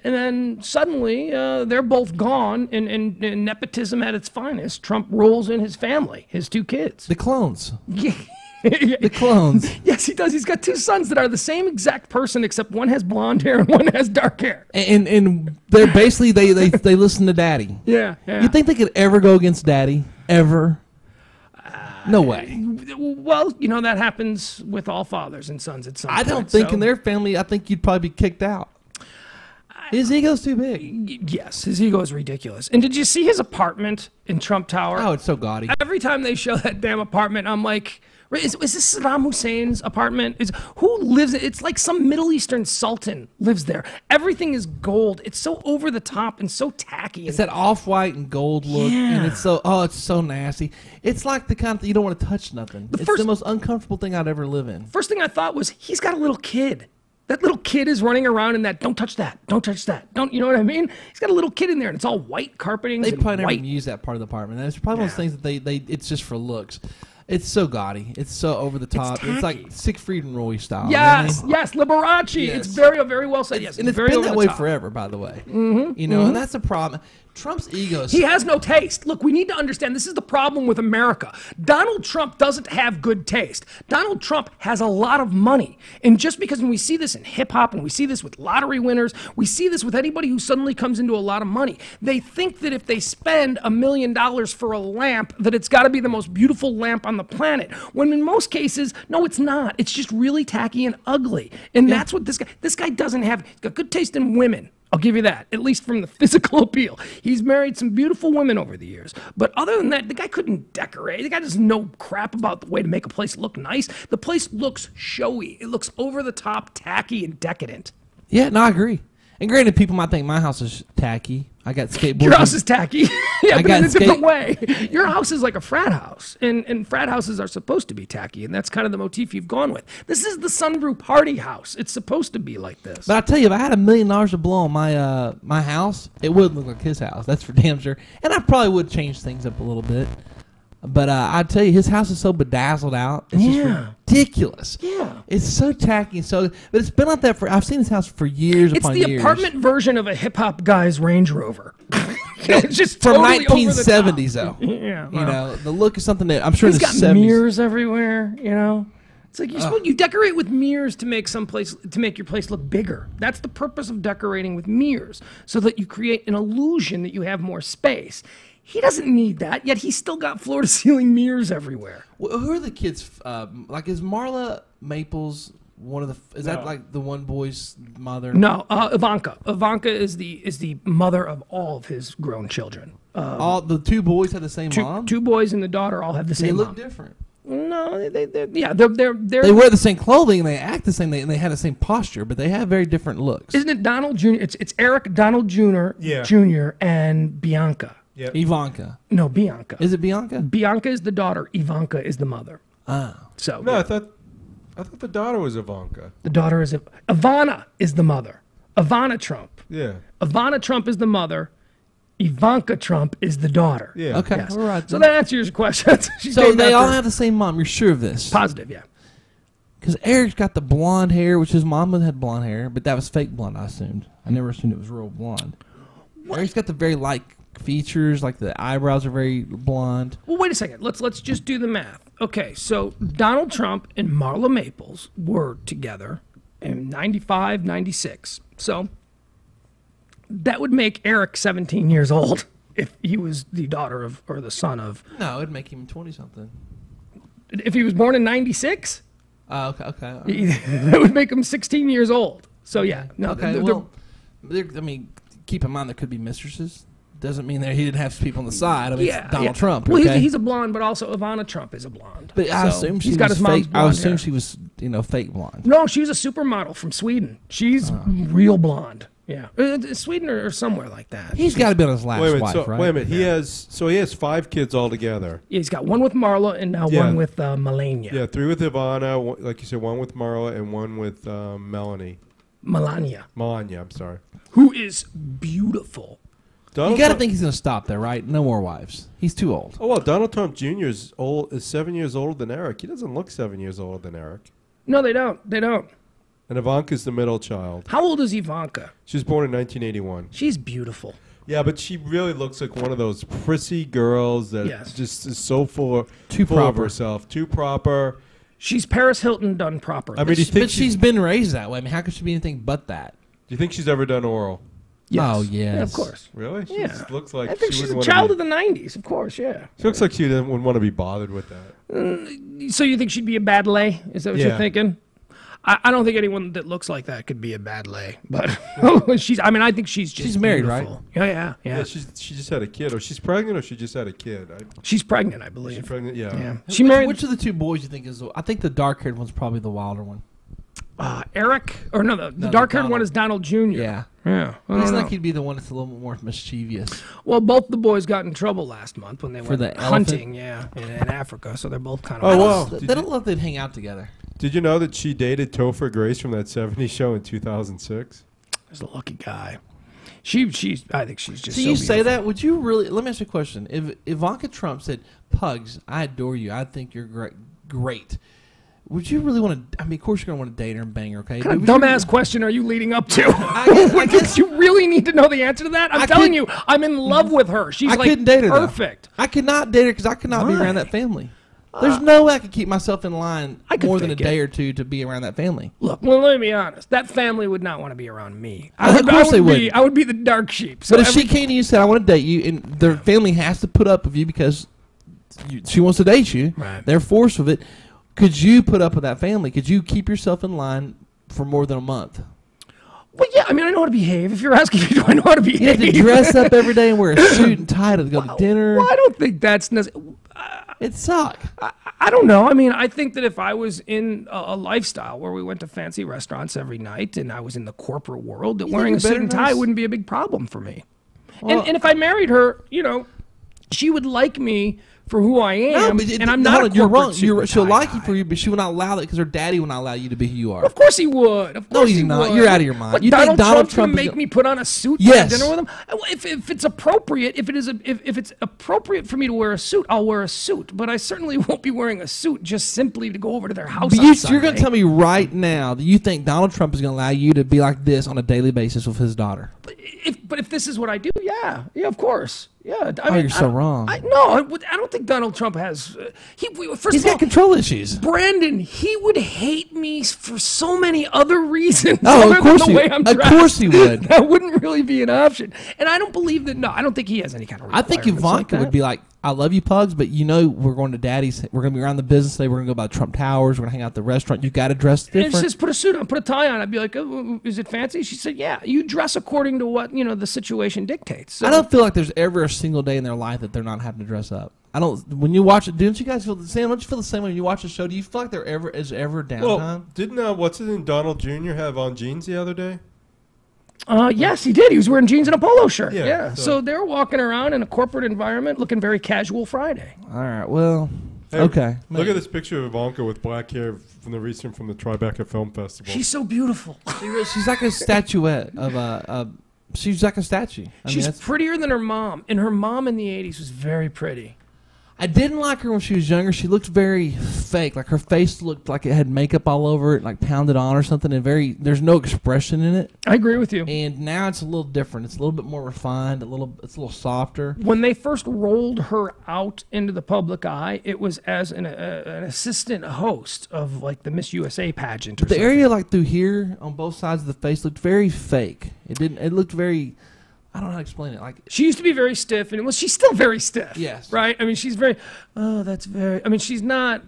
And then suddenly, they're both gone, and nepotism at its finest. Trump rolls in his family, his two kids. The clones. Yeah. The clones. Yes, he does. He's got two sons that are the same exact person, except one has blonde hair and one has dark hair. And they're basically, they listen to Daddy. Yeah. You think they could ever go against Daddy? Ever? No way. Well, that happens with all fathers and sons at some I point. don't think so- in their family, I think you'd probably be kicked out. His ego's too big. Yes, his ego is ridiculous. And did you see his apartment in Trump Tower? Oh, it's so gaudy. Every time they show that damn apartment, I'm like, is this Saddam Hussein's apartment? Who lives? It's like some Middle Eastern sultan lives there. Everything is gold. It's so over the top and so tacky. It's that off-white and gold look, and it's so nasty. It's like the kind of thing you don't want to touch nothing. It's the most uncomfortable thing I'd ever live in. First thing I thought was, he's got a little kid. That little kid is running around in that, don't touch that, don't touch that, don't, you know what I mean? He's got a little kid in there, and it's all white carpeting. They probably never even use that part of the apartment. And it's probably one of those things that it's just for looks. It's so gaudy. It's so over the top. It's like Siegfried and Roy style. Yes, Liberace. Yes. It's very, very well said. Yes, And it's very been over that the way top. forever, by the way. And that's the problem. Trump's ego is... He has no taste. Look, we need to understand this is the problem with America. Donald Trump doesn't have good taste. Donald Trump has a lot of money. And just because when we see this in hip hop and we see this with lottery winners, we see this with anybody who suddenly comes into a lot of money, they think that if they spend $1 million for a lamp, that it's got to be the most beautiful lamp on the planet. When in most cases, no, it's not. It's just really tacky and ugly. And that's what this guy doesn't have. He's got good taste in women. I'll give you that, at least from the physical appeal. He's married some beautiful women over the years. But other than that, the guy couldn't decorate. The guy doesn't know crap about the way to make a place look nice. The place looks showy. It looks over the top, tacky, and decadent. Yeah, no, I agree. And granted, people might think my house is tacky. I got skateboards. Your house is tacky. Yeah, but got in a different way. Your house is like a frat house, and frat houses are supposed to be tacky, and that's kind of the motif you've gone with. This is the Sunbrew party house. It's supposed to be like this. But I tell you, if I had $1 million to blow on my my house, it would look like his house. That's for damn sure. And I probably would change things up a little bit. But I tell you, his house is so bedazzled out. It's just ridiculous. Yeah. It's so tacky. But it's been like that for. I've seen his house for years It's upon the years. apartment version of a hip hop guy's Range Rover. It's just from totally over the top. 1970s though. Yeah, You know, the look is something that I'm sure He's in the got 70s. mirrors everywhere. You know, it's like you decorate with mirrors to make your place look bigger. That's the purpose of decorating with mirrors, so that you create an illusion that you have more space. He doesn't need that, yet he's still got floor-to-ceiling mirrors everywhere. Well, who are the kids? Like, is Marla Maples one of the? Is that like the one boy's mother? No, Ivanka. Ivanka is the mother of all of his grown children. All the two boys had the same mom. Two boys and the daughter all have the They same look mom. different. No, they're They wear the same clothing and they act the same. And they have the same posture, but they have very different looks. Isn't it Donald Jr.? It's Eric, Donald Jr., Jr., and Bianca. Yep. Ivanka. No, Bianca. Is it Bianca? Bianca is the daughter. Ivanka is the mother. Ah. So No, I thought the daughter was Ivanka. the daughter is Ivana is the mother. Ivana Trump. Yeah. Ivana Trump is the mother. Ivanka Trump is the daughter. Yeah. Okay. Yes. All right. So that answers your question. So they all have the same mom. You're sure of this? Positive, yeah. Because Eric's got the blonde hair, which his mom had blonde hair, but that was fake blonde. I assumed. I never assumed it was real blonde. Eric's got the very light features, like the eyebrows are very blonde. Well, wait a second. Let's just do the math. Okay, so Donald Trump and Marla Maples were together in 95, 96. So that would make Eric 17 years old if he was the daughter of or the son of. No, it'd make him 20-something. If he was born in 96, Okay. that would make him 16 years old. So yeah, no. Okay. Well, I mean, keep in mind there could be mistresses. Doesn't mean that he didn't have people on the side. I mean, it's Donald Trump. Well, okay? he's a blonde, but also Ivana Trump is a blonde. But I So assume she he's got was his mom's fake. I blonde assume hair. she was, fake blonde. No, she was a supermodel from Sweden. She's real blonde. Yeah, Sweden or somewhere like that. He's got to be on his last Wait a minute. wife, right? Wait a minute. He has 5 kids altogether. Yeah, he's got one with Marla and now one with Melania. Yeah, 3 with Ivana, like you said, 1 with Marla and 1 with Melania. Melania, I'm sorry. who is beautiful. Donald You got to Trump- think he's going to stop there, right? No more wives. He's too old. Oh well, Donald Trump Jr. is 7 years older than Eric. He doesn't look 7 years older than Eric. No, they don't. They don't. And Ivanka's the middle child. How old is Ivanka? She was born in 1981. She's beautiful. Yeah, but she really looks like one of those prissy girls that just is so full of herself, too proper. She's Paris Hilton done proper. I mean, do you think But she's been raised that way. I mean, how could she be anything but that? Do you think she's ever done oral? Yes. Oh, yes. Yeah, of course. Really? She Yeah. just looks like I think she she's a wouldn't child wanna of the 90s, of course, yeah. She looks like she wouldn't want to be bothered with that. So you think she'd be a bad lay? Is that what Yeah. you're thinking? I don't think anyone that looks like that could be a bad lay, but I think she's just She's married, beautiful. Yeah. Yeah, she just had a kid. Or she's pregnant or she just had a kid. She's pregnant, I She's believe. pregnant, yeah. Yeah. She married Which of the two boys you think is? I think the dark-haired one's probably the wilder one. Eric, or no, the No, dark-haired Donald. one is Donald Jr. Yeah. Yeah. I He's don't like know. he'd be the one that's a little more mischievous. Well, both the boys got in trouble last month when they For went the hunting, in Africa. So they're both kind of. Oh, wow. They don't look like they'd hang out together. Did you know that she dated Topher Grace from that 70s show in 2006? He's a lucky guy. I think she's just. So so you say beautiful. that? Would you really? Let me ask you a question. If Ivanka Trump said, "Pugs, I adore you. I think you're great," would you really want to? I mean, of course you're gonna want to date her and bang her, okay? What kind of But would you- dumbass question are you leading up to? I guess you really need to know the answer to that? I'm telling you, I'm in love with her. She's I like couldn't date her. though. perfect. I could not date her because I could not be around Why? that family. There's no way I could keep myself in line I could more than a fake day it. or two to be around that family. Look, well, let me be honest. That family would not want to be around me. Of course they would. I would be the dark sheep. So But if she came to you and said, "I want to date you," and their family has to put up with you because she wants to date you, Right. they're forced with it. Could you put up with that family? Could you keep yourself in line for more than a month? Well, yeah, I mean, I know how to behave. If you're asking me, do I know how to behave? You have to dress up every day and wear a suit and tie to go to dinner. Well, I don't think that's necessary. It sucks. I don't know. I mean, I think that if I was in a lifestyle where we went to fancy restaurants every night and I was in the corporate world, that wearing you're a suit better and than tie us? wouldn't be a big problem for me. And if I married her, you know, she would like me for who I am, and I'm not. Hold on, you're wrong. She'll like guy. you for you, but she will not allow it because her daddy will not allow you to be who you are. Of course he would. Of course No, he's he not. would. You're out of your mind. But You Donald think Donald Trump's Trump gonna is make me put on a suit Yes. to dinner with him? If it's appropriate, if it's appropriate for me to wear a suit, I'll wear a suit. But I certainly won't be wearing a suit just simply to go over to their house. But on you're Sunday. going to tell me right now that you think Donald Trump is going to allow you to be like this on a daily basis with his daughter? But if this is what I do, yeah, of course. Yeah, You're so wrong. I don't think Donald Trump has. First He's of all, got control issues. Brandon, he would hate me for so many other reasons. Oh, other of course than he the way would. I'm Of dressed. course he would. That wouldn't really be an option. And I don't believe that. No, I don't think he has any kind of. I think requirements like Ivanka that. would be like, I love you, Pugs, but you know we're going to Daddy's. We're going to be around the business today. We're going to go by Trump Towers. We're going to hang out at the restaurant. You got to dress And she different. says, put a suit on, put a tie on. I'd be like, oh, is it fancy? She said, yeah. You dress according to what the situation dictates. So, I don't feel like there's ever a single day in their life that they're not having to dress up. I don't. When you watch it, don't you guys feel the same? Don't you feel the same when you watch the show? Do you feel like there ever is ever downtime? Well, didn't what's his name, Donald Jr. have on jeans the other day? yes, he did. He was wearing jeans and a polo shirt. Yeah, Yeah. so- So they're walking around in a corporate environment looking very casual Friday. All right. Well. Hey, Okay. Look at this picture of Ivanka with black hair from the Tribeca Film Festival. She's so beautiful. She's like a statuette of a. She's like a statue. She's prettier than her mom. And her mom in the 80s was very pretty. I didn't like her when she was younger. She looked very fake. Like her face looked like it had makeup all over it, like pounded on or something. And there's no expression in it. I agree with you. And now it's a little different. It's a little bit more refined. It's a little softer. When they first rolled her out into the public eye, it was as an assistant host of like the Miss USA pageant. Or The something. area like through here on both sides of the face looked very fake. It looked very. I don't know how to explain it. Like She used to be very stiff, and she's still very stiff. Yes. Right? I mean, she's very, she's not,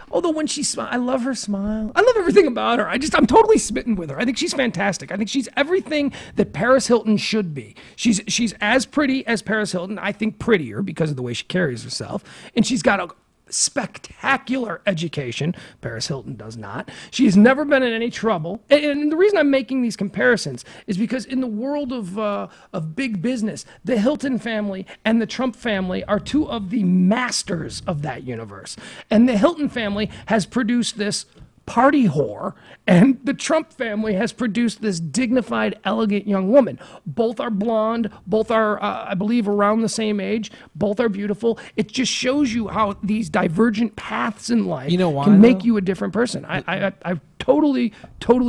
although when she smiles, I love her smile. I love everything about her. I'm totally smitten with her. I think she's fantastic. I think she's everything that Paris Hilton should be. She's as pretty as Paris Hilton, I think prettier because of the way she carries herself, and she's got a spectacular education. Paris Hilton does not. She's never been in any trouble. And the reason I'm making these comparisons is because in the world of big business, the Hilton family and the Trump family are two of the masters of that universe. And the Hilton family has produced this party whore, and the Trump family has produced this dignified, elegant young woman. Both are blonde. Both are, I believe, around the same age. Both are beautiful. It just shows you how these divergent paths in life can make you a different person. I totally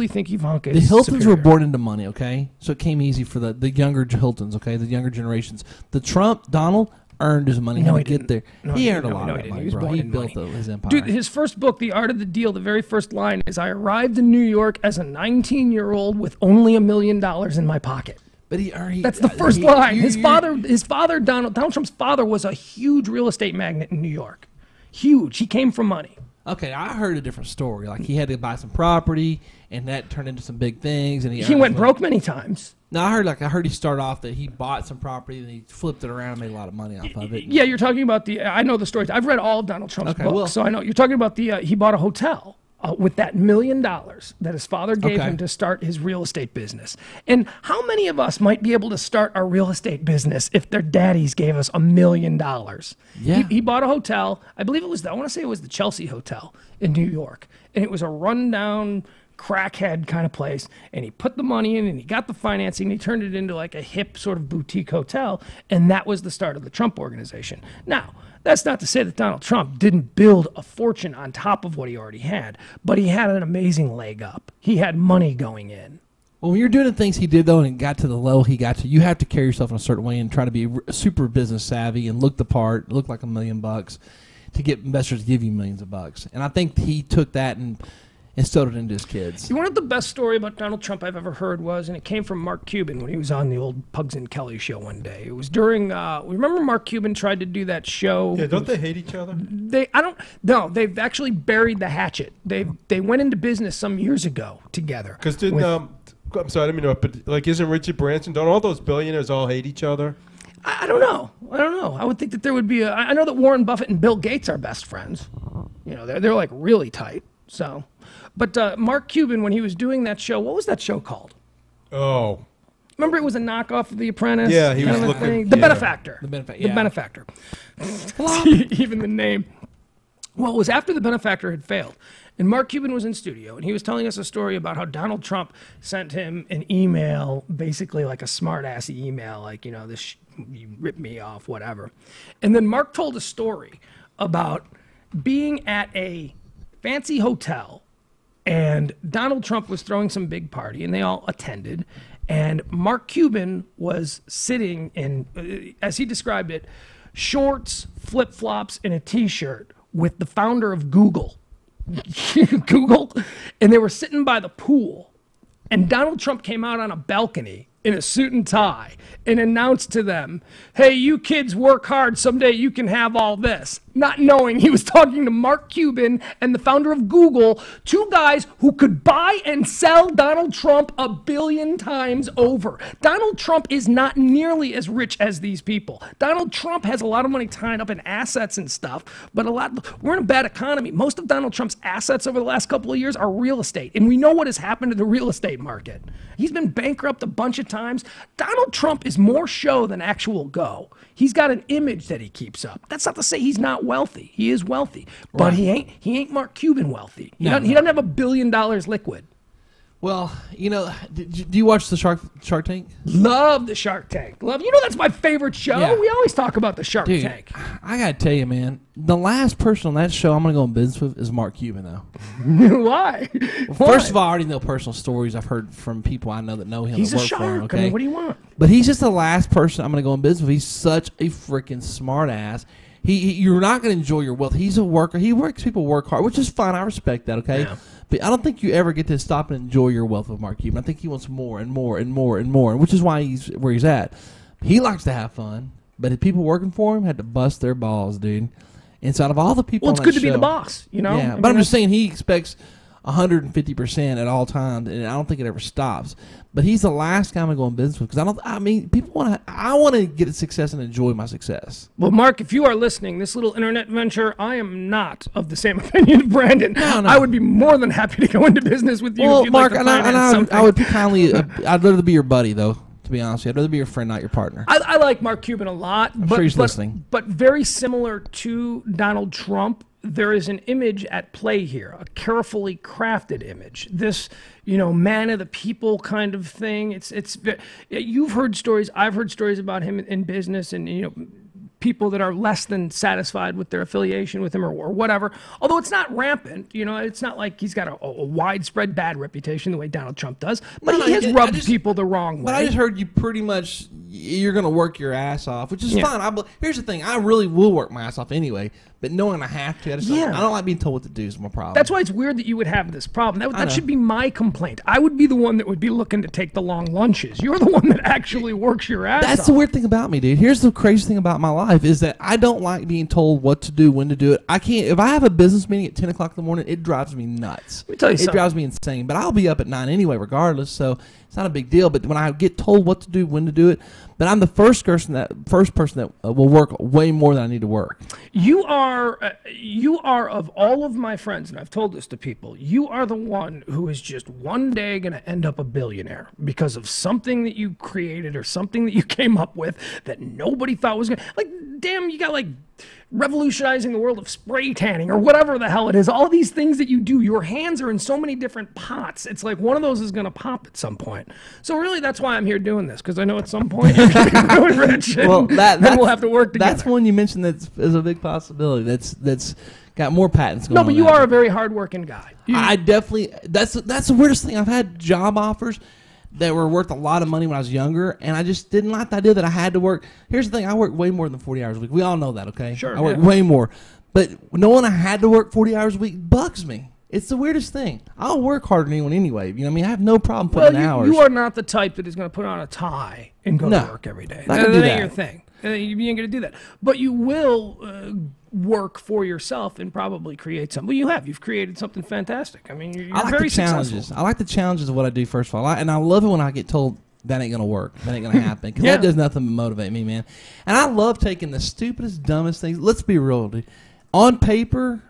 think Ivanka the is Hiltons superior. were born into money, okay? So it came easy for the younger Hiltons, okay? The younger generations. The Donald earned his money. No, How he to get didn't. there? No, He he earned didn't. a lot No, of he didn't. money, He was bro. born He in built money. his empire. Dude, his first book, The Art of the Deal, the very first line is, I arrived in New York as a 19-year-old with only $1 million in my pocket. But That's the first line. His father, Donald Trump's father, was a huge real estate magnate in New York. Huge. He came from money. Okay, I heard a different story. Like he had to buy some property, and that turned into some big things. And He earned went some- broke many times. No, I heard he started off that he bought some property and he flipped it around and made a lot of money off of it. Yeah, you're talking about I know the stories. I've read all of Donald Trump's Okay, books, well- so I know. You're talking about he bought a hotel with that $1 million that his father gave Okay. him to start his real estate business. And how many of us might be able to start our real estate business if their daddies gave us $1 million? Yeah. He bought a hotel. I believe it was, I want to say it was the Chelsea Hotel in New York. And it was a rundown crackhead kind of place, and he put the money in and he got the financing and he turned it into like a hip sort of boutique hotel, and that was the start of the Trump organization. Now, that's not to say that Donald Trump didn't build a fortune on top of what he already had, but he had an amazing leg up. He had money going in. Well, when you're doing the things he did, though, and got to the level he got to, you have to carry yourself in a certain way and try to be super business savvy and look the part, look like $1 million to get investors to give you millions of bucks. And I think he took that and instilled it into his kids. You know what the best story about Donald Trump I've ever heard was, and it came from Mark Cuban when he was on the old Pugs and Kelly show one day. It was during, remember Mark Cuban tried to do that show? Yeah, don't they hate each other? No, they've actually buried the hatchet. They went into business some years ago together. Because didn't, I'm sorry, I didn't mean to interrupt, but like, isn't Richard Branson, don't all those billionaires all hate each other? I don't know. I would think that there would be I know that Warren Buffett and Bill Gates are best friends. You know, they're like really tight. So, but Mark Cuban, when he was doing that show, what was that show called? Oh. Remember, it was a knockoff of The Apprentice. Yeah, he was kind of a looking- thing? The yeah. benefactor. The Benefactor, The yeah. benefactor. Even the name. Well, it was after The Benefactor had failed. And Mark Cuban was in studio, and he was telling us a story about how Donald Trump sent him an email, basically like a smart-ass email, like, you know, this you ripped me off, whatever. And then Mark told a story about being at a fancy hotel, and Donald Trump was throwing some big party, and they all attended. And Mark Cuban was sitting in, as he described it, shorts, flip-flops, and a T-shirt with the founder of Google. Google, and they were sitting by the pool, and Donald Trump came out on a balcony in a suit and tie and announced to them, hey, you kids work hard, someday you can have all this, not knowing he was talking to Mark Cuban and the founder of Google, two guys who could buy and sell Donald Trump 1 billion times over. Donald Trump is not nearly as rich as these people. Donald Trump has a lot of money tied up in assets and stuff, but we're in a bad economy. Most of Donald Trump's assets over the last couple of years are real estate, and we know what has happened to the real estate market. He's been bankrupt a bunch of times. Donald Trump is more show than actual go. He's got an image that he keeps up. That's not to say he's not wealthy. He is wealthy, but Right. he ain't Mark Cuban wealthy. He No, doesn't have $1 billion liquid. Well, you know, do you watch the Shark Tank? Love the Shark Tank. Love, you know, that's my favorite show. Yeah. We always talk about the Shark Dude, Tank. I gotta tell you, man, the last person on that show I'm gonna go in business with is Mark Cuban, though. Why? First of all, I already know personal stories I've heard from people I know that know him. He's that a work for him, shark. okay? I mean, what do you want? But he's just the last person I'm going to go in business with. He's such a freaking smart ass. You're not going to enjoy your wealth. He's a worker. He works people work hard, which is fine. I respect that, okay? Yeah. But I don't think you ever get to stop and enjoy your wealth with Mark Cuban. I think he wants more and more and more and more, which is why he's where he's at. He likes to have fun, but the people working for him had to bust their balls, dude. And so out of all the people Well, it's on good that to be the show- boss, you know? Yeah, I but mean, I'm just saying he expects 150% at all times, and I don't think it ever stops. But he's the last guy I'm gonna go in business with because I mean, people want to. I want to get success and enjoy my success. Well, Mark, if you are listening, this little internet venture, I am not of the same opinion of Brandon. No. I would be more than happy to go into business with you if Well, you'd Mark, like to and finance something. I would be kindly. I'd rather be your buddy, though. To be honest with you, I'd rather be your friend, not your partner. I like Mark Cuban a lot. I'm sure he's listening. But very similar to Donald Trump, there is an image at play here, a carefully crafted image. This, man of the people kind of thing. You've heard stories, I've heard stories about him in business, and people that are less than satisfied with their affiliation with him or whatever. Although it's not rampant, it's not like he's got a widespread bad reputation the way Donald Trump does. But No, he has I rubbed just- people the wrong way. But I just heard you pretty much you're going to work your ass off, which is Yeah. fine. Here's the thing: I really will work my ass off anyway. But knowing I have to, Yeah. I don't like being told what to do is my problem. That's why it's weird that you would have this problem. I That know. should be my complaint. I would be the one that would be looking to take the long lunches. You're the one that actually works your ass That's off. the weird thing about me, dude. Here's the crazy thing about my life is that I don't like being told what to do, when to do it. I can't. If I have a business meeting at 10 o'clock in the morning, it drives me nuts. Let me tell you It something. drives me insane. But I'll be up at 9 anyway, regardless. So it's not a big deal. But when I get told what to do, when to do it, but I'm the first person that will work way more than I need to work. You are of all of my friends, and I've told this to people, you are the one who is just one day going to end up a billionaire because of something that you created or something that you came up with that nobody thought was going to, like, damn, you got like revolutionizing the world of spray tanning or whatever the hell it is. All these things that you do, your hands are in so many different pots. It's like one of those is going to pop at some point. So really, that's why I'm here doing this, because I know at some point you're going to be really rich. And then we'll have to work together. That's one you mentioned that is a big possibility. That's got more patents going on. No, but you are a very hardworking guy. I definitely that's the weirdest thing. I've had job offers that were worth a lot of money when I was younger, and I just didn't like the idea that I had to work. Here's the thing: I work way more than 40 hours a week. We all know that, okay? Sure, I work yeah. way more, but knowing I had to work 40 hours a week bugs me. It's the weirdest thing. I'll work harder than anyone anyway. You know what I mean? I have no problem putting in hours. You are not the type that is going to put on a tie and go No. to work every day. Not gonna do ain't that. your thing. You ain't going to do that. But you will work for yourself and probably create something. Well, you have. You've created something fantastic. I mean, you're I like very the challenges. successful. I like the challenges of what I do. First of all, and I love it when I get told that ain't gonna work. That ain't gonna happen, because Yeah. that does nothing but motivate me, man. And I love taking the stupidest, dumbest things. Let's be real, dude. On paper,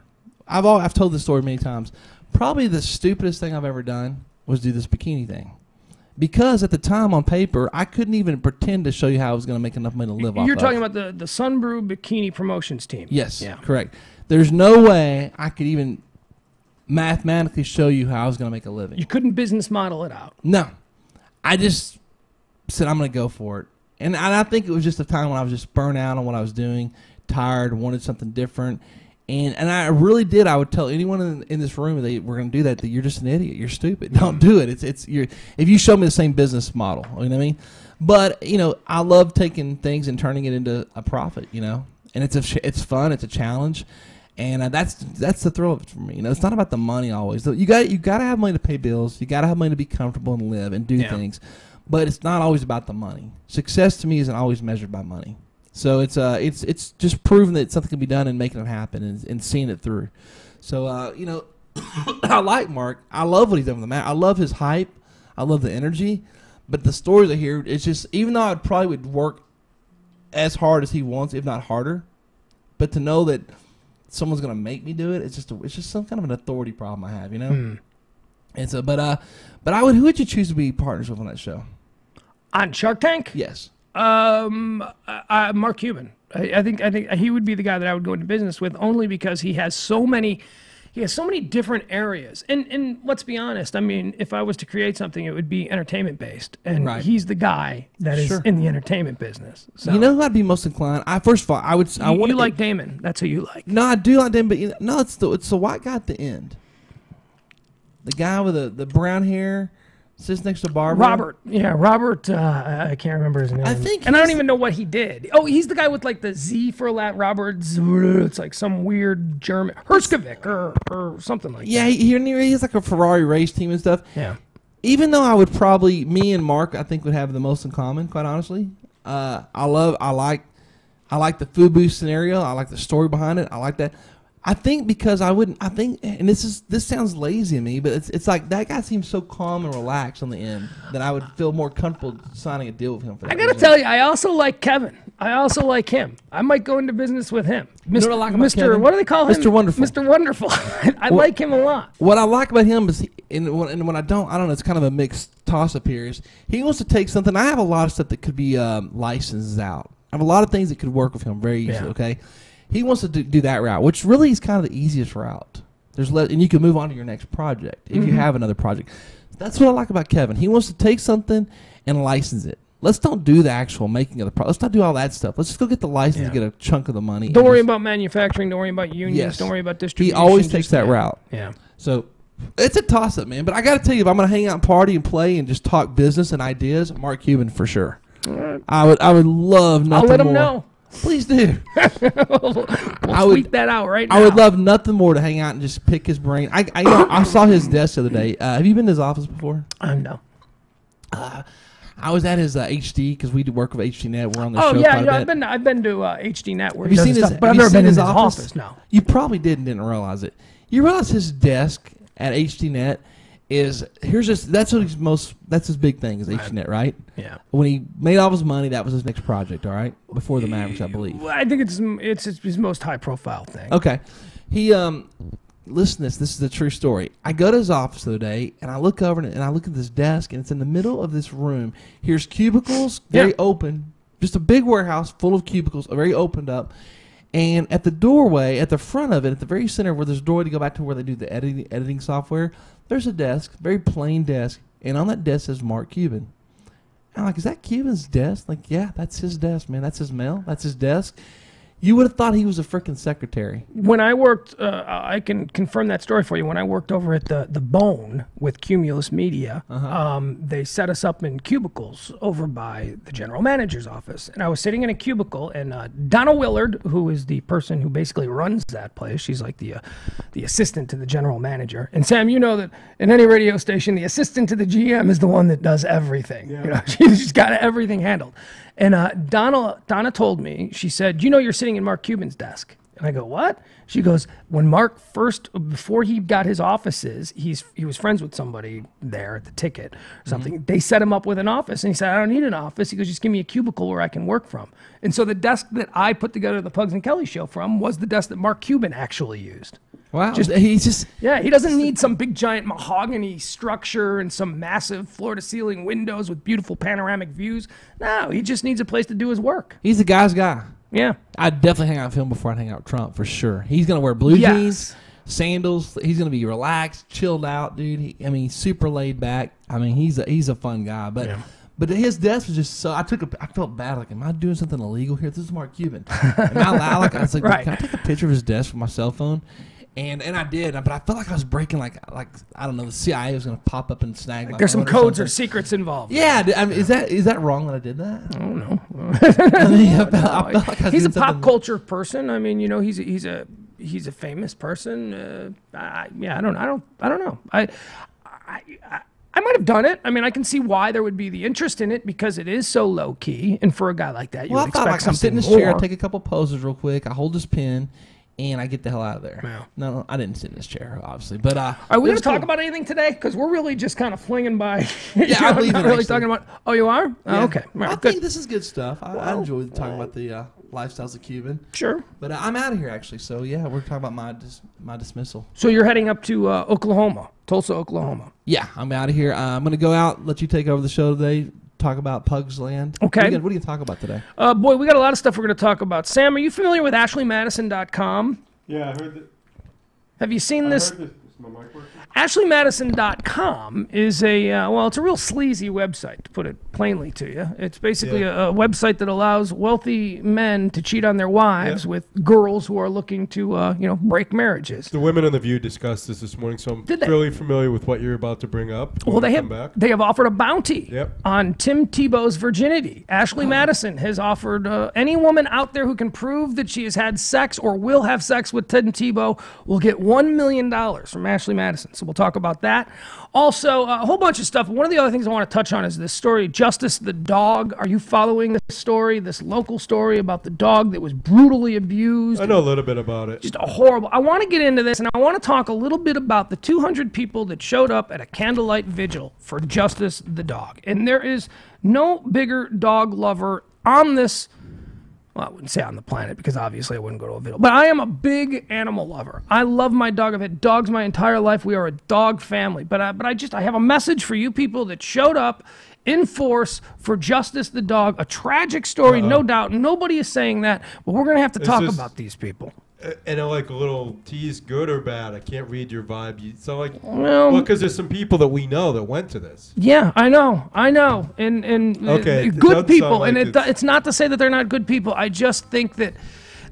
I've told this story many times. Probably the stupidest thing I've ever done was do this bikini thing, because at the time on paper, I couldn't even pretend to show you how I was going to make enough money to live off. You're talking about the Sunbrew Bikini Promotions team. Yes, Yeah. correct. There's no way I could even mathematically show you how I was going to make a living. You couldn't business model it out. No. I just said, I'm going to go for it. And I think it was just a time when I was just burnt out on what I was doing, tired, wanted something different. And I really did. I would tell anyone in this room that we're going to do that you're just an idiot. You're stupid. Don't do it. If you show me the same business model, you know what I mean? But, I love taking things and turning it into a profit, and it's fun. It's a challenge. And that's the thrill of it for me. It's not about the money always. You got to have money to pay bills. You got to have money to be comfortable and live and do things. But it's not always about the money. Success to me isn't always measured by money. So it's just proving that something can be done and making it happen and seeing it through. So I like Mark. I love what he's done with the mat. I love his hype. I love the energy. But the stories I hear, it's just, even though I probably would work as hard as he wants, if not harder, but to know that someone's going to make me do it, it's just some kind of an authority problem I have, And so, but who would you choose to be partners with on that show? On Shark Tank? Yes. Mark Cuban. I think he would be the guy that I would go into business with, only because he has so many different areas. And let's be honest, I mean, if I was to create something, it would be entertainment based, and he's the guy that is in the entertainment business. So. You know who I'd be most inclined? First of all, I would. I want you like Damon. That's who you like. No, I do like Damon, but no, it's the white guy at the end. The guy with the brown hair. Sits next to Barbara. Robert. Yeah, Robert. I can't remember his name. I think, and I don't even know what he did. Oh, he's the guy with like the Z for Latin. Robert. It's like some weird German Herskovic or something like that. Yeah, he has like a Ferrari race team and stuff. Yeah. Even though I would probably, me and Mark, I think would have the most in common. Quite honestly, I like the FUBU scenario. I like the story behind it. I like that. I think because and this sounds lazy to me, but it's like that guy seems so calm and relaxed on the end that I would feel more comfortable signing a deal with him for that. I gotta tell you, I also like Kevin. I also like him. I might go into business with him. Mr. What do they call him? Mr. Wonderful. Mr. Wonderful. I like him a lot. What I like about him is, and when I don't know, it's kind of a mixed toss-up here, is he wants to take something. I have a lot of stuff that could be licensed out. I have a lot of things that could work with him very easily, okay? He wants to do that route, which really is kind of the easiest route. And you can move on to your next project if you have another project. That's what I like about Kevin. He wants to take something and license it. Let's don't do the actual making of the product. Let's not do all that stuff. Let's just go get the license and get a chunk of the money. Don't worry about manufacturing. Don't worry about unions. Don't worry about distribution. He always takes that route. Yeah. So it's a toss-up, man. But I got to tell you, if I'm going to hang out and party and play and just talk business and ideas, Mark Cuban for sure. Right. I would love nothing more. I'll let him know. Please do. we'll tweet that out right now. I would love nothing more to hang out and just pick his brain. I saw his desk the other day. Have you been to his office before? No. I was at his HD because we do work with HDNet. We're on the show. Oh yeah, quite a bit. I've been to HD Network. Have you seen his? But I've never been in his office. No. You probably didn't realize it. You realize his desk at HDNet is that's his big thing is HDNet, right? Yeah. When he made all his money, that was his next project. All right, before the Mavericks, I believe. I think it's his most high profile thing. Okay, he listen to this. This is a true story. I go to his office the other day, and I look over and I look at this desk, and it's in the middle of this room. Here's cubicles, very open, just a big warehouse full of cubicles, very opened up. And at the doorway, at the front of it, at the very center where there's a doorway to go back to where they do the editing software, there's a desk, very plain desk, and on that desk says Mark Cuban. And I'm like, is that Cuban's desk? Like, yeah, that's his desk, man. That's his mail. That's his desk. You would have thought he was a freaking secretary. When I worked, I can confirm that story for you. When I worked over at the Bone with Cumulus Media, they set us up in cubicles over by the general manager's office. And I was sitting in a cubicle, and Donna Willard, who is the person who basically runs that place, she's like the assistant to the general manager. And Sam, you know that in any radio station, the assistant to the GM is the one that does everything. Yeah. You know, she's got everything handled. And Donna told me, she said, you know you're sitting in Mark Cuban's desk. And I go, what? She goes, when Mark before he got his offices, he was friends with somebody there at the ticket or something. They set him up with an office. And he said, I don't need an office. He goes, just give me a cubicle where I can work from. And so the desk that I put together the Pugs and Kelly show from was the desk that Mark Cuban actually used. Wow. He's just... Yeah, he doesn't need some big giant mahogany structure and some massive floor-to-ceiling windows with beautiful panoramic views. No, he just needs a place to do his work. He's the guy's guy. Yeah. I'd definitely hang out with him before I'd hang out with Trump, for sure. He's going to wear blue jeans, sandals. He's going to be relaxed, chilled out, dude. He's super laid back. I mean, he's a fun guy. But his desk was just so... I felt bad. Like, am I doing something illegal here? This is Mark Cuban. Am I allowed? Like, I was like, Right. Can I take a picture of his desk with my cell phone? And I did, but I felt like I was breaking, like I don't know, the CIA was going to pop up and snag. There's some codes or secrets involved. Yeah, I mean, is that wrong that I did that? I don't know. I felt like I was He's a doing pop something- culture person. I mean, he's a famous person. I don't know. I might have done it. I mean, I can see why there would be the interest in it because it is so low key, and for a guy like that, you Well, would I thought expect like I'm sitting in something this chair, more. I take a couple poses real quick, I hold this pen, and I get the hell out of there. Yeah. No, I didn't sit in this chair, obviously, but Are we going it was to talk cool. about anything today? Because we're really just kind of flinging by. Yeah, I'm leaving, not really actually. talking about. Oh, you are? Oh, Yeah. okay. All right, I good. think this is good stuff. I enjoy talking about the lifestyles of Cuban. Sure. But I'm out of here actually, so yeah, we're talking about my dismissal. So you're heading up to Oklahoma, Tulsa, Oklahoma. Yeah, I'm out of here. I'm gonna go out, let you take over the show today. Talk about Pug's Land. Okay. What are you gonna talk about today? Boy, we got a lot of stuff we're going to talk about. Sam, are you familiar with AshlyMadison.com? Yeah, I heard that. Have you seen this? Is my mic working? AshlyMadison.com is it's a real sleazy website, to put it plainly to you. It's basically a website that allows wealthy men to cheat on their wives with girls who are looking to, break marriages. The women on The View discussed this morning, so I'm Did they? fairly familiar with what you're about to bring up. Well, when we come back. they have offered a bounty Yep. on Tim Tebow's virginity. Ashly Madison has offered any woman out there who can prove that she has had sex or will have sex with Tim Tebow will get $1 million from Ashly Madison. So we'll talk about that. Also, a whole bunch of stuff. One of the other things I want to touch on is this story, Justice the dog. Are you following this story, this local story about the dog that was brutally abused? I know a little bit about it. Just a horrible. I want to get into this, and I want to talk a little bit about the 200 people that showed up at a candlelight vigil for Justice the dog. And there is no bigger dog lover on this. Well, I wouldn't say on the planet because obviously I wouldn't go to a vigil. But I am a big animal lover. I love my dog. I've had dogs my entire life. We are a dog family. But I have a message for you people that showed up in force for Justice the dog. A tragic story, no doubt. Nobody is saying that, but we're going to have to talk about these people. And I like a little tease, good or bad. I can't read your vibe. So like, Well, because there's some people that we know that went to this. Yeah, I know, and Okay, it good doesn't people, sound and like it's not to say that they're not good people. I just think that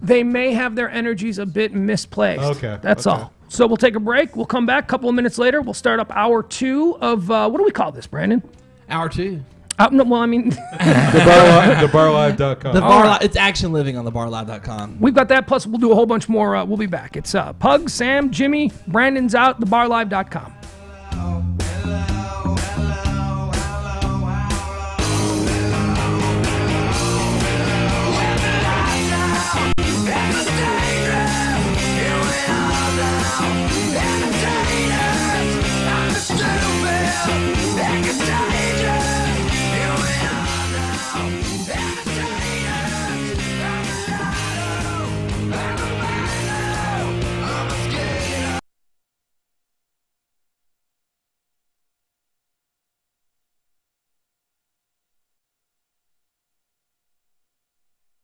they may have their energies a bit misplaced. Okay, That's okay. all. So we'll take a break. We'll come back a couple of minutes later. We'll start up hour 2 of what do we call this, Brandon? Hour 2. No, well, I mean, TheBarLive.com. It's Action Living on thebarlive.com. we've got that. Plus, we'll do a whole bunch more. We'll be back. It's Pug, Sam, Jimmy, Brandon's out. TheBarLive.com.